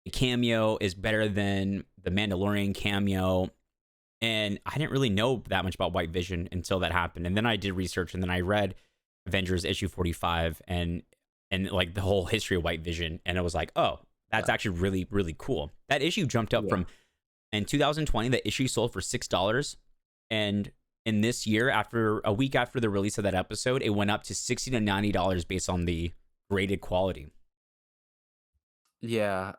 the cameo is better than the Mandalorian cameo, and I didn't really know that much about White Vision until that happened. And then I did research, and then I read Avengers issue 45 and like the whole history of White Vision, and it was like, oh, that's Yeah. actually really, really cool. That issue jumped up Yeah. from, in 2020, the issue sold for $6, and in this year, after a week after the release of that episode, it went up to $60 to $90 based on the graded quality. Yeah.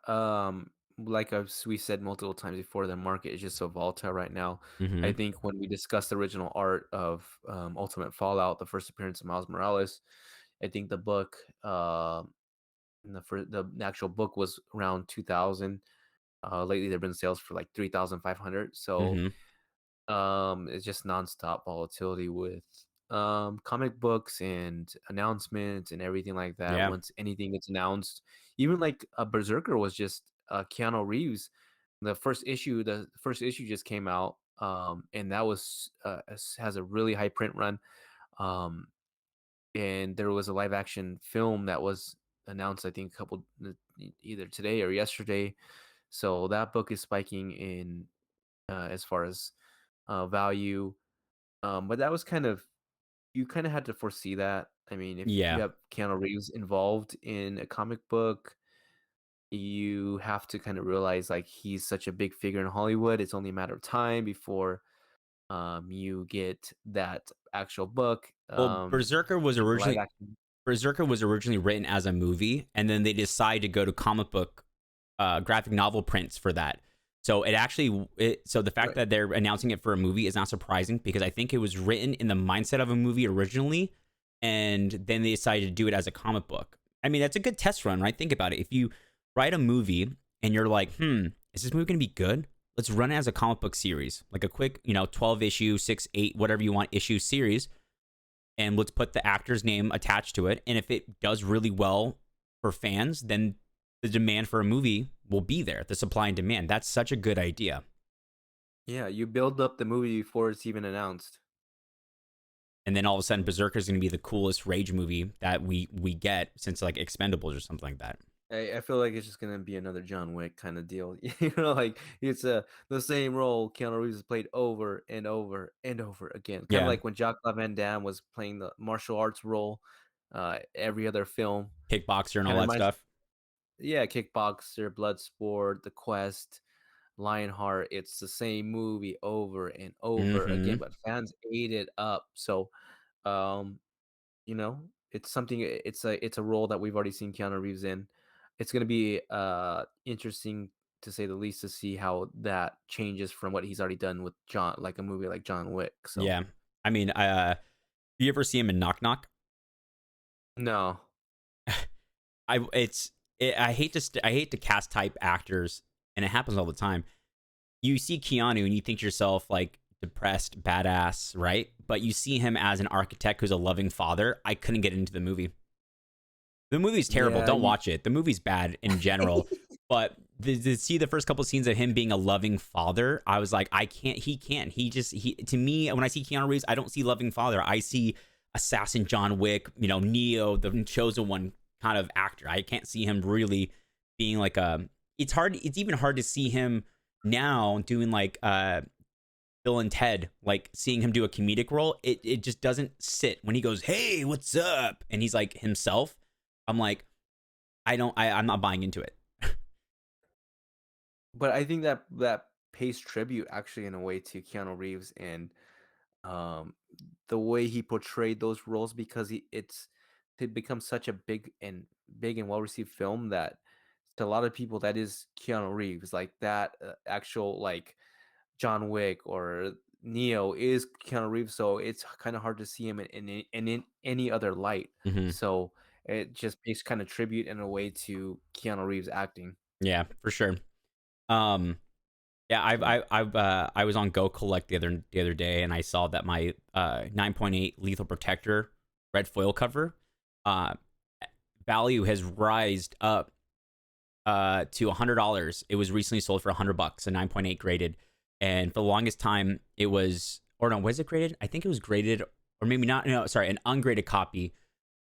Like we said multiple times before, the market is just so volatile right now. I Mm-hmm. think when we discussed the original art of Ultimate Fallout, the first appearance of Miles Morales, I think the book, the actual book was around 2000. Lately, there've been sales for like 3,500. So Mm-hmm. it's just nonstop volatility with comic books and announcements and everything like that. Yeah. Once anything gets announced, even like Berserker was just Keanu Reeves. The first issue just came out, and that was has a really high print run. Um, and there was a live action film that was announced, I think, either today or yesterday. So that book is spiking in as far as value. But that was you kind of had to foresee that. I mean, if you Yeah. have Keanu Reeves involved in a comic book, you have to kind of realize like he's such a big figure in Hollywood. It's only a matter of time before you get that actual book. Well, The live action. Berserker was originally written as a movie, and then they decided to go to comic book graphic novel prints for that. So so the fact Right. that they're announcing it for a movie is not surprising, because I think it was written in the mindset of a movie originally, and then they decided to do it as a comic book. I mean, that's a good test run, right? Think about it. If you write a movie and you're like, is this movie going to be good? Let's run it as a comic book series, like a quick, 12 issue, 6, 8, whatever you want issue series, and let's put the actor's name attached to it. And if it does really well for fans, then the demand for a movie will be there, the supply and demand. That's such a good idea. Yeah, you build up the movie before it's even announced. And then all of a sudden, Berserker is going to be the coolest rage movie that we get since like Expendables or something like that. I feel like it's just gonna be another John Wick kind of deal. Like it's the same role Keanu Reeves has played over and over and over again. Kind of Yeah, like when Jacques Van Damme was playing the martial arts role, every other film. Kickboxer and all Kind of that reminds, stuff. yeah, Kickboxer, Bloodsport, The Quest, Lionheart. It's the same movie over and over again, Mm-hmm. but fans ate it up. So, um, it's something. It's a role that we've already seen Keanu Reeves in. It's going to be interesting to say the least to see how that changes from what he's already done with John, like a movie like John Wick. So Yeah, I mean, you ever see him in Knock Knock? no. I hate to cast type actors, and it happens all the time. You see Keanu and you think to yourself like depressed, badass, right? But you see him as an architect who's a loving father. I couldn't get into the movie. The movie's terrible. Yeah, Don't watch it. The movie's bad in general. But to see the first couple scenes of him being a loving father, I was like, I can't. He can't. To me, when I see Keanu Reeves, I don't see loving father. I see assassin John Wick, Neo, the chosen one kind of actor. I can't see him really being like a. It's hard. It's even hard to see him now doing like Bill and Ted, like seeing him do a comedic role. It just doesn't sit when he goes, "Hey, what's up?" and he's like himself. I'm like, I'm not buying into it. But I think that that pays tribute actually in a way to Keanu Reeves and um the way he portrayed those roles because it becomes such a big and well received film that to a lot of people that is Keanu Reeves like that actual like John Wick or Neo is Keanu Reeves, so it's kind of hard to see him in any other light. Hmm. So it just pays kind of tribute in a way to Keanu Reeves acting. Yeah, for sure. Um, yeah, Yeah. I was on Go Collect the other day, and I saw that my 9.8 Lethal Protector red foil cover uh value has rised up to $100. It was recently sold for $100, a 9.8 graded, and for the longest time it was, or no, was it graded? I think it was graded, or maybe not. No, sorry, an ungraded copy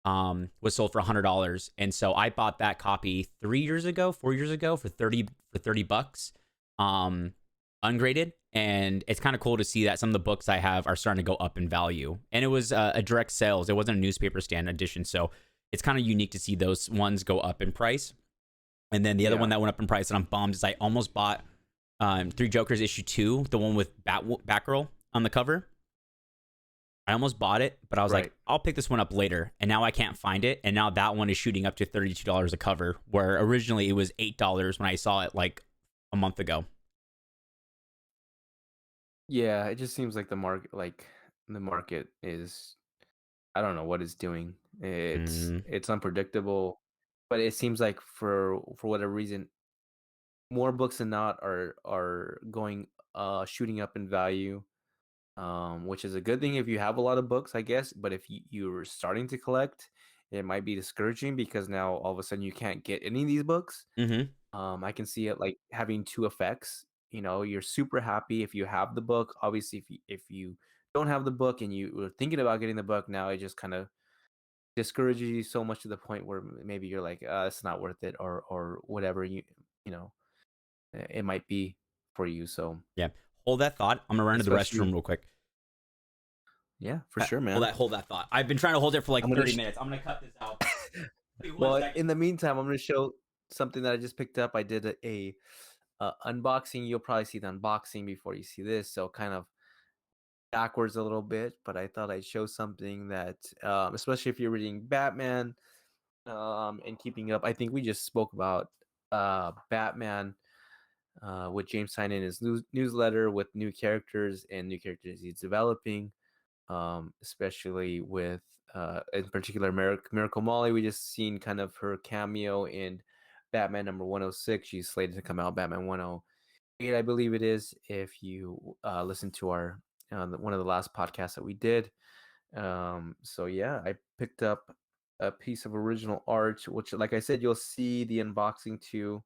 was sold for $100, and so I bought that copy 3 years ago, 4 years ago for 30 bucks, um, ungraded, and it's kind of cool to see that some of the books I have are starting to go up in value, and it was a direct sales. It wasn't a newspaper stand edition, so it's kind of unique to see those ones go up in price. And then the other one Yeah. that went up in price and I'm bummed is I almost bought Three Jokers issue 2, the one with Batgirl on the cover. I almost bought it, but I was like, Right. I'll pick this one up later. And now I can't find it. And now that one is shooting up to $32 a cover, where originally it was $8 when I saw it like a month ago. Yeah, it just seems like the market is I don't know what it's doing. Mm It's unpredictable, but it seems like for whatever reason, more books than not are going shooting up in value. Which is a good thing if you have a lot of books, I guess. But if you're starting to collect, it might be discouraging because now all of a sudden you can't get any of these books. hmm. I can see it like having two effects. You know, you're super happy if you have the book. Obviously, if you don't have the book and you were thinking about getting the book, now it just kind of discourages you so much to the point where maybe you're like, it's not worth it, or whatever you know it might be for you. So Yeah. Hold that thought. I'm going to run to the restroom especially, real quick. yeah, for sure, man. Hold that thought. I've been trying to hold it for I'm like gonna 30 minutes. I'm going to cut this out. Wait one Well, second. in the meantime, I'm gonna show something that I just picked up. I did unboxing. You'll probably see the unboxing before you see this, so kind of backwards a little bit. But I thought I'd show something that, especially if you're reading Batman, and keeping up. I think we just spoke about Batman with James Tynion in his newsletter with new characters and new characters he's developing, especially with in particular Miracle Molly. We just seen kind of her cameo in Batman number 106. She's slated to come out Batman 108, I believe it is. If you listen to our one of the last podcasts that we did, so yeah, I picked up a piece of original art, which, like I said, you'll see the unboxing too.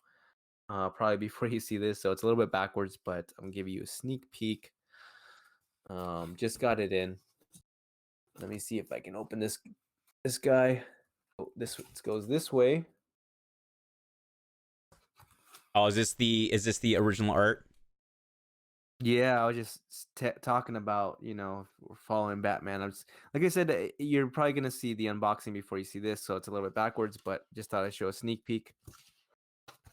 Probably before you see this, so it's a little bit backwards, but I'm gonna give you a sneak peek. Just got it in. Let me see if I can open this guy. Oh, this goes this way. Oh, is this the original art? Yeah, I was just talking about, if we're following Batman. I'm just, like I said, you're probably gonna see the unboxing before you see this, so it's a little bit backwards. But just thought I'd show a sneak peek.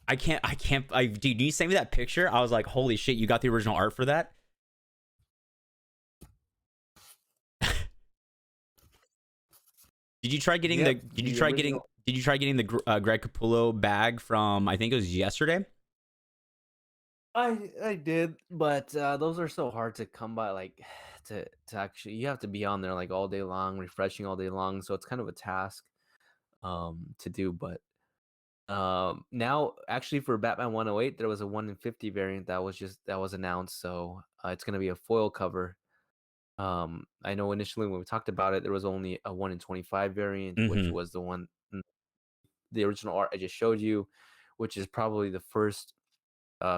Dude, you send me that picture? I was like, holy shit, you got the original art for that? Did you try getting Yep, the original. did you try getting the Greg Capullo bag from, I think it was yesterday? I did, but those are so hard to come by. Like to actually, you have to be on there like all day long, refreshing all day long. So it's kind of a task to do. But now actually for Batman 108, there was a 1 in 50 variant that was announced. So it's gonna be a foil cover. I know initially when we talked about it, there was only a 1 in 25 variant, which Mm-hmm. was the original art I just showed you, which is probably the first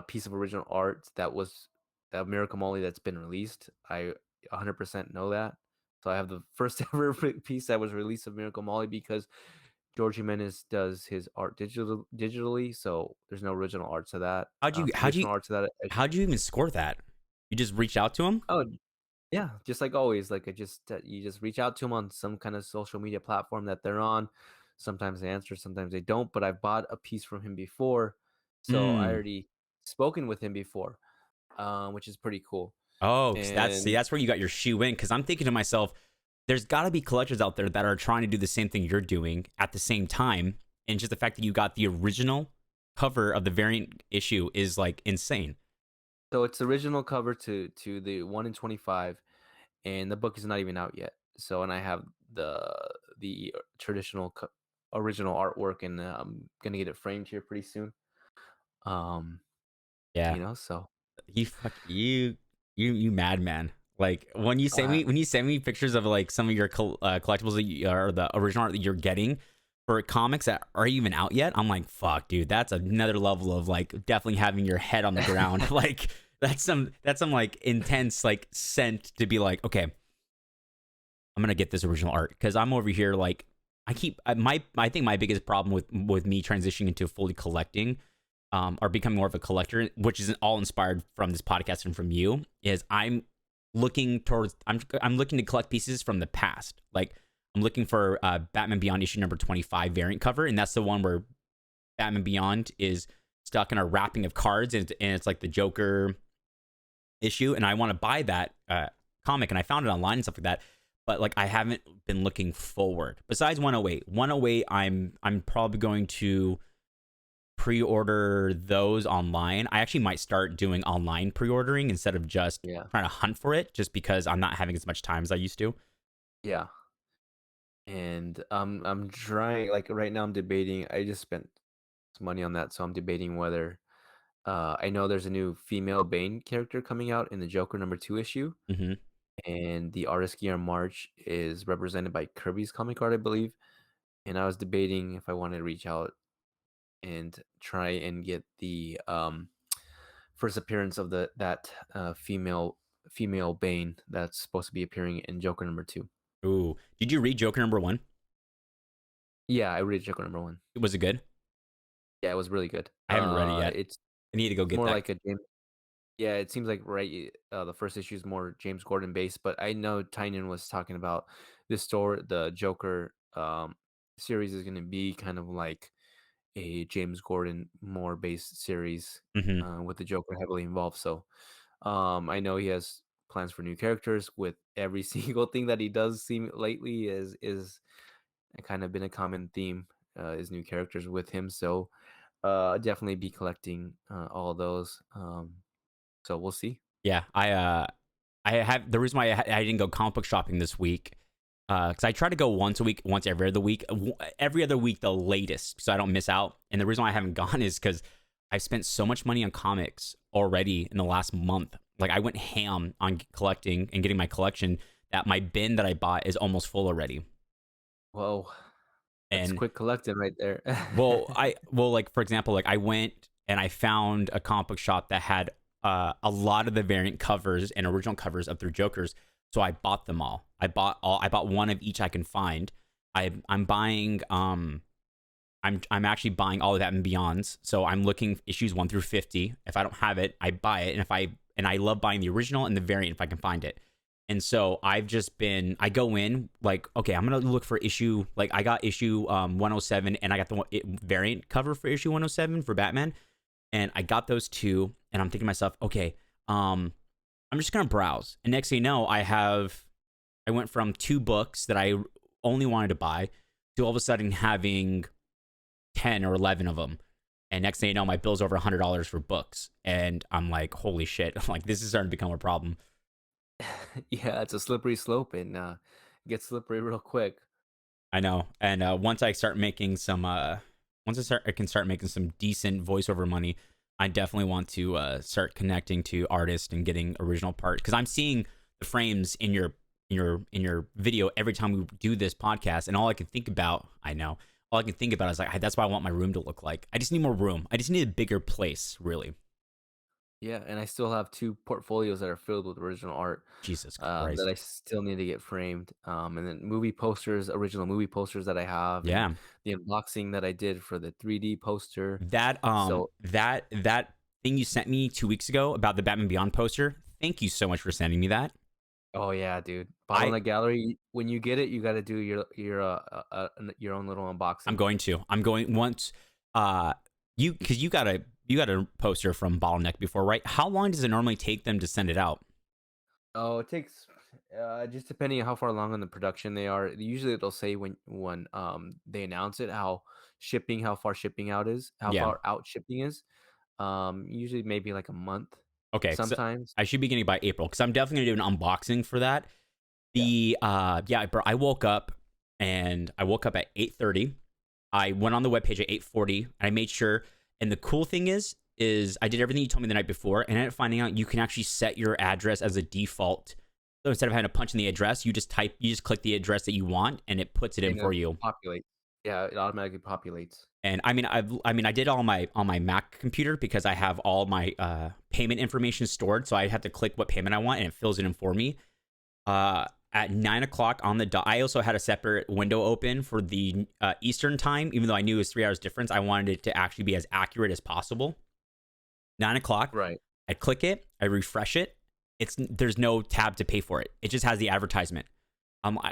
piece of original art that Miracle Molly that's been released. I 100% know that. So I have the first ever piece that was released of Miracle Molly because George Jimenez does his art digitally, so there's no original art to that. How'd you how'd you Traditional art to that. how'd you even score that? You just reached out to him? Oh, yeah, just like always, like, you just reach out to them on some kind of social media platform that they're on. Sometimes they answer, sometimes they don't, but I've bought a piece from him before, so I Mm. already spoken with him before, which is pretty cool. Oh, 'cause And that's where you got your shoe in. Because I'm thinking to myself, there's got to be collectors out there that are trying to do the same thing you're doing at the same time, and just the fact that you got the original cover of the variant issue is like insane. so it's original cover to the 1 in 25, and the book is not even out yet. So, and I have the traditional original artwork, and I'm gonna get it framed here pretty soon. Um, Yeah, so you madman. Like uh, when you send me pictures of like some of your collectibles that or the original art that you're getting for comics that are even out yet, I'm like, fuck, dude, that's another level of like definitely having your head on the ground. Like that's some like intense like scent to be like, okay, I'm gonna get this original art because I'm over here like I think my biggest problem with me transitioning into fully collecting or becoming more of a collector, which is all inspired from this podcast and from you, is I'm looking to collect pieces from the past. Like I'm looking for Batman Beyond issue number 25 variant cover, and that's the one where Batman Beyond is stuck in a wrapping of cards, and it's like the Joker issue, and I want to buy that comic, and I found it online and stuff like that. But like I haven't been looking forward. Besides 108, I'm probably going to pre-order those online. I actually might start doing online pre-ordering instead of just yeah, trying to hunt for it, just because I'm not having as much time as I used to. yeah. And I'm trying, like, right now I'm debating. I just spent some money on that, so I'm debating whether I know there's a new female Bane character coming out in the Joker #2 issue, Hmm. and the artist Guillermo March is represented by Kirby's comic art, I believe. And I was debating if I wanted to reach out and try and get the first appearance of that female Bane that's supposed to be appearing in Joker #2. Ooh, did you read Joker #1? Yeah, I read Joker #1. Was it good? Yeah, it was really good. I haven't read it yet. It's I need to go it's get more that. like a James. Yeah, it seems like the first issue is more James Gordon based, but I know Tynion was talking about this story. The Joker series is going to be kind of like a James Gordon more based series Hmm. with the Joker heavily involved. So I know he has plans for new characters. With every single thing that he does seem lately is kind of been a common theme, is new characters with him. So definitely be collecting all of those. So we'll see. Yeah, I have the reason why I didn't go comic book shopping this week because I try to go once a week, once every other week, every other week the latest, so I don't miss out. And the reason why I haven't gone is because I've spent so much money on comics already in the last month. Like I went ham on collecting and getting my collection that my bin that I bought is almost full already. Whoa, that's And quick collecting right there. like for example, like I went and I found a comic book shop that had a lot of the variant covers and original covers of their Jokers. So I bought them all. I bought one of each I can find. I'm buying I'm actually buying all of that and beyonds. So I'm looking issues 1 through 50. If I don't have it, I buy it. And I love buying the original and the variant if I can find it. And so I go in like, okay, I'm going to look for issue, like I got issue 107 and I got the variant cover for issue 107 for Batman. And I got those two and I'm thinking to myself, okay, I'm just going to browse. And next thing you know, I went from 2 books that I only wanted to buy to all of a sudden having 10 or 11 of them. And next thing you know, my bill's over $100 for books. And I'm like, holy shit. I'm like, this is starting to become a problem. Yeah, it's a slippery slope, and gets slippery real quick. I know. And once I start making some, I can start making some decent voiceover money. I definitely want to start connecting to artists and getting original parts because I'm seeing the frames in your video every time we do this podcast, and all I can think about, all I can think about is like that's what I want my room to look like. I just need more room. I just need a bigger place, really. Yeah, and I still have 2 portfolios that are filled with original art, Jesus that I Christ. still need to get framed, and then movie posters, original movie posters that I have, and Yeah. the unboxing that I did for the 3D poster. That So that thing you sent me 2 weeks ago about the Batman Beyond poster. Thank you so much for sending me that. oh, yeah, dude. I Bottleneck Gallery, when you get it, you gotta do your own little I'm unboxing. going to. I'm going once you cuz you got a poster from Bottleneck before, right? How long does it normally take them to send it out? Oh, it takes just depending on how far along in the production they are. Usually, it'll say when they announce it how far shipping out is, how Yeah. far out shipping is. Usually maybe like a month, Okay. So sometimes. I should be getting it by April cuz I'm definitely going to do an unboxing for that. Yeah. The yeah, bro, I woke up at 8:30. I went on the webpage at 8:40 and I made sure. And the cool thing is I did everything you told me the night before, and I ended up finding out you can actually set your address as a default. So instead of having to punch in the address, you just click the address that you want, and it puts it in And for it you. populates. Yeah, it automatically populates. And I mean I did all my on my Mac computer because I have all my payment information stored. So I have to click what payment I want, and it fills it in for me. At 9 o'clock on the dot. I also had a separate window open for the Eastern time, even though I knew it was 3 hours difference. I wanted it to actually be as accurate as possible. 9 o'clock, Right. I click it, I refresh it. There's no tab to pay for it. It just has the advertisement.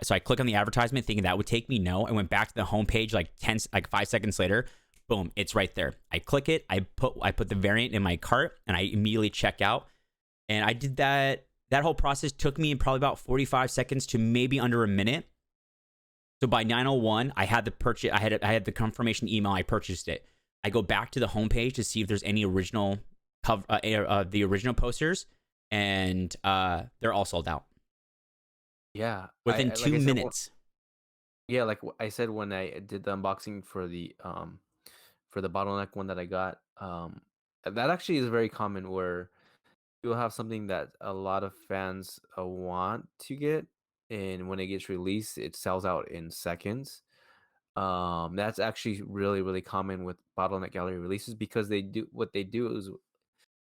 So I click on the advertisement, thinking that would take me. No, I went back to the homepage like 5 seconds later. Boom, it's right there. I click it. I put the variant in my cart, and I immediately check out. And I did that. That whole process took me probably about 45 seconds to maybe under a minute. So by 9:01, I had the purchase. I had the confirmation email. I purchased it. I go back to the homepage to see if there's any original the original posters, and they're all sold out Yeah. within Like two I said, minutes. yeah, like I said when I did the unboxing for the bottleneck one that I got, that actually is very common where you'll have something that a lot of fans want to get, and when it gets released, it sells out in seconds. That's actually really, really common with bottleneck gallery releases because they do is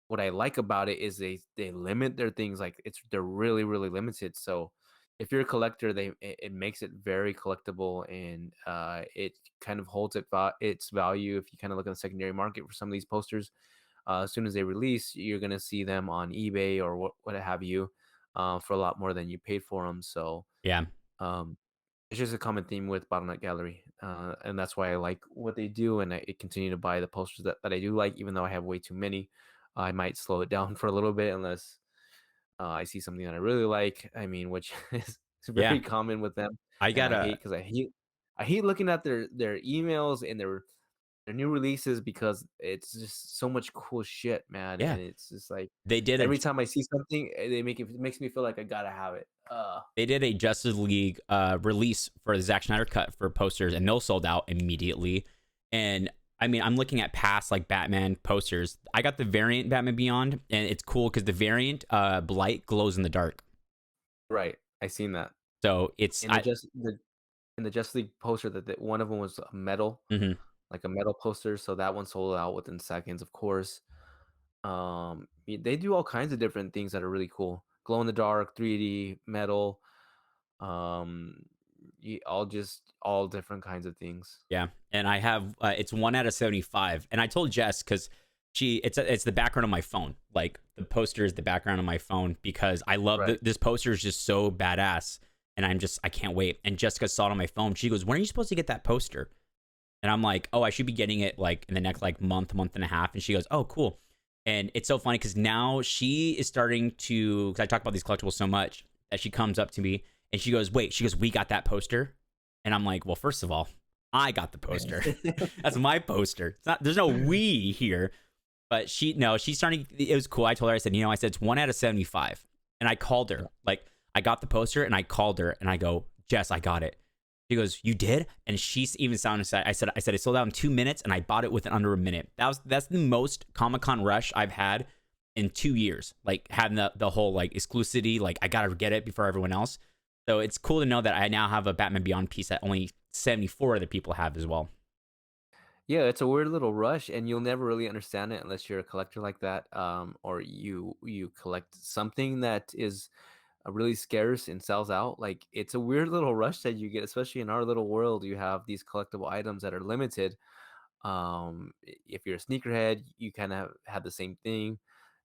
what I like about it is they limit their things, like they're really, really limited. So if you're a collector, it makes it very collectible, and it kind of holds its value. If you kind of look at the secondary market for some of these posters, as soon as they release, you're gonna see them on eBay or what have you, for a lot more than you paid for them. So Yeah, um, it's just a common theme with Bottleneck Gallery, and that's why I like what they do, and I continue to buy the posters that I do like, even though I have way too many. I might slow it down for a little bit unless I see something that I really like. I mean, which is yeah. very common with them, I and gotta. I hate looking at their emails and their new releases because it's just so much cool shit, man. Yeah, And it's just like they did a every time I see something, it makes me feel like I gotta have it. they did a Justice League release for the Zack Snyder cut for posters, and those sold out immediately. And I mean, I'm looking at past like Batman posters. I got the variant Batman Beyond, and it's cool because the variant Blight glows in the dark. Right, I seen that So it's in the Justice League poster that one of them was a metal, mhm. like a metal poster. So that one sold out within seconds, of course. They do all kinds of different things that are really cool. Glow in the dark, 3D, metal, um, all different kinds of things. Yeah, and I have it's 1 out of 75, and I told Jess because it's the background of my phone. Like the poster is the background of my phone because I love Right. this poster is just so badass, and I can't wait. And Jessica saw it on my phone. She goes, "When are you supposed to get that poster?" And I'm like, "Oh, I should be getting it like in the next like month and a half." And she goes, "Oh, cool." And it's so funny because now she is starting to, because I talk about these collectibles so much, that she comes up to me and she goes, "Wait," she goes, "We got that poster." And I'm like, "Well, first of all, I got the poster. That's my poster. It's not, there's no we here." But she's starting. It was cool. I told her, I said, I said it's 1 out of 75. And I called her. Like, I got the poster and I called her and I go, "Jess, I got it." She goes, "You did?" And she's even sounded excited. I said, "It sold out in 2 minutes and I bought it within under a minute." That's the most Comic-Con rush I've had in 2 years. Like having the whole like exclusivity, like I gotta get it before everyone else. So it's cool to know that I now have a Batman Beyond piece that only 74 other people have as well. Yeah, it's a weird little rush, and you'll never really understand it unless you're a collector like that, or you collect something that is really scarce and sells out. Like it's a weird little rush that you get, especially in our little world. You have these collectible items that are limited. If you're a sneakerhead, you kind of have the same thing.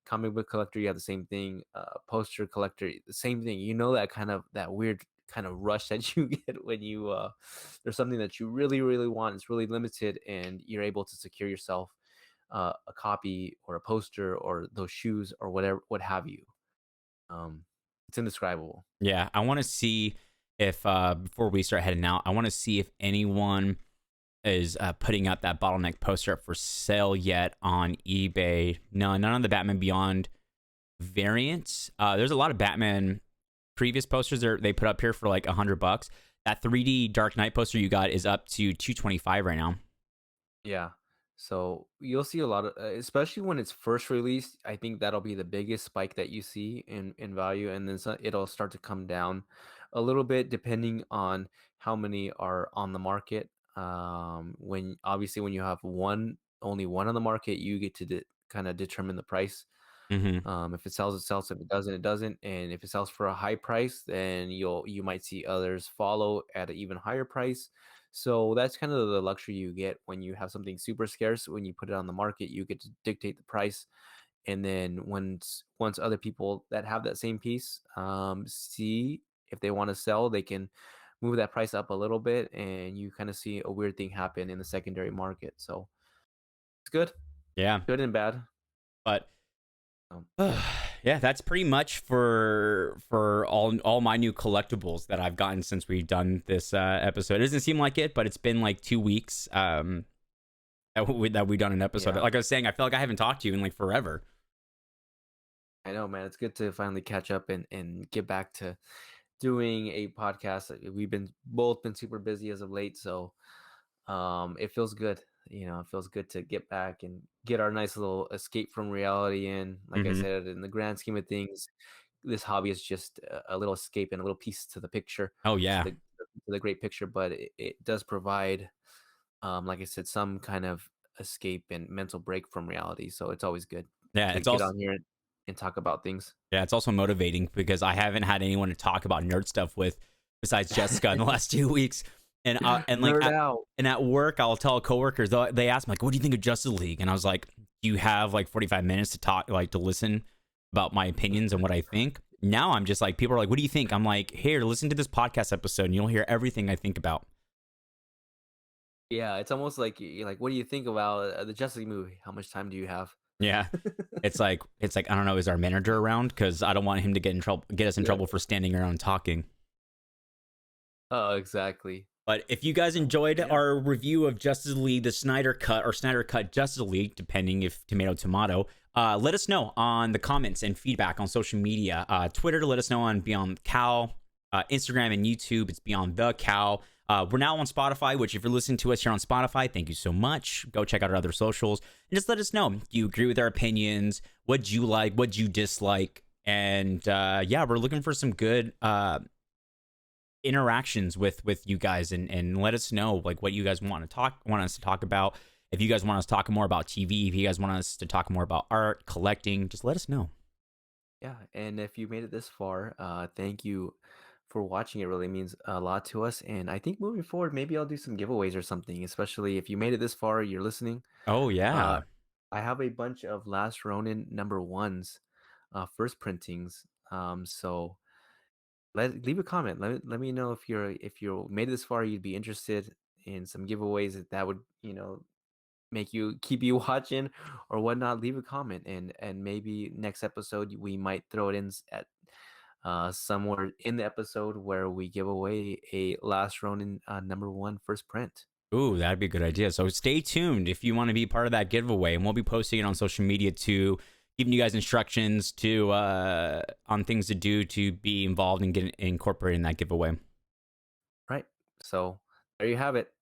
Comic book collector, you have the same thing. Poster collector, the same thing. You know that kind of that weird kind of rush that you get when you there's something that you really really want. It's really limited, and you're able to secure yourself a copy or a poster or those shoes or whatever, what have you. Um, it's indescribable. Yeah, I want to see if before we start heading out, I want to see if anyone is putting out that bottleneck poster up for sale yet on eBay. No, none of the Batman Beyond variants. There's a lot of Batman previous posters they put up here for like $100. That 3D Dark Knight poster you got is up to 225 right now. Yeah. So you'll see a lot of, especially when it's first released. I think that'll be the biggest spike that you see in value, and then it'll start to come down a little bit depending on how many are on the market. When obviously when you have only one on the market, you get to kind of determine the price. Mm-hmm. If it sells, it sells. If it doesn't, it doesn't. And if it sells for a high price, then you might see others follow at an even higher price. So that's kind of the luxury you get when you have something super scarce. When you put it on the market, you get to dictate the price. And then once other people that have that same piece see if they want to sell, they can move that price up a little bit, and you kind of see a weird thing happen in the secondary market. So it's Yeah, good and bad. but Yeah. yeah, that's pretty much for all my new collectibles that I've gotten since we've done this episode. It doesn't seem like it, but it's been like 2 weeks that we done an episode. Yeah. Like I was saying, I feel like I haven't talked to you in like forever. I know, man. It's good to finally catch up and get back to doing a podcast. We've been both been super busy as of late, so it feels good. It feels good to get back and get our nice little escape from reality in. Like I Mm-hmm. said, in the grand scheme of things, this hobby is just a little escape and a little piece to the picture, Oh to yeah, the great picture. But it does provide, like I said, some kind of escape and mental break from reality. So it's always good yeah. to It's get also on here and talk about things. Yeah, it's also motivating because I haven't had anyone to talk about nerd stuff with besides Jessica in the last 2 weeks. And like Nerd out. at work, I'll tell coworkers, they ask me like, "What do you think of Justice League?" And I was like, "Do you have like 45 minutes to talk, like to listen about my opinions and what I think?" Now I'm just like, people are like, "What do you think?" I'm like, "Here, listen to this podcast episode, and you'll hear everything I think about." Yeah, it's almost like you're like, what do you think about the Justice League movie? How much time do you have? Yeah, it's like I don't know, is our manager around? Because I don't want him to get us in Yeah. trouble for standing around talking. Oh, exactly. But if you guys enjoyed Yeah. our review of Justice League, the Snyder Cut or Snyder Cut Justice League, depending if tomato, let us know on the comments and feedback on social media. Twitter, let us know on Beyond Cowl. Instagram and YouTube, it's Beyond the Cowl. We're now on Spotify, which if you're listening to us here on Spotify, thank you so much. Go check out our other socials and just let us know. Do you agree with our opinions? What'd you like? What'd you dislike? And yeah, we're looking for some good interactions with you guys, and let us know like what you guys want us to talk about. If you guys want us to talk more about TV, if you guys want us to talk more about art collecting, just let us know. Yeah, and if you made it this far, thank you for watching. It really means a lot to us. And I think moving forward, maybe I'll do some giveaways or something, especially if you made it this far, you're listening. Oh Uh, yeah. I have a bunch of Last Ronin number ones, first printings. So leave a comment. Let me know if you're made it this far, you'd be interested in some giveaways that would, make you keep you watching or whatnot. Leave a comment, and maybe next episode we might throw it in at somewhere in the episode where we give away a Last Ronin number one first print. Ooh, that'd be a good idea. So stay tuned if you want to be part of that giveaway, and we'll be posting it on social media too, giving you guys instructions to on things to do to be involved and get incorporated in that giveaway. Right. So there you have it.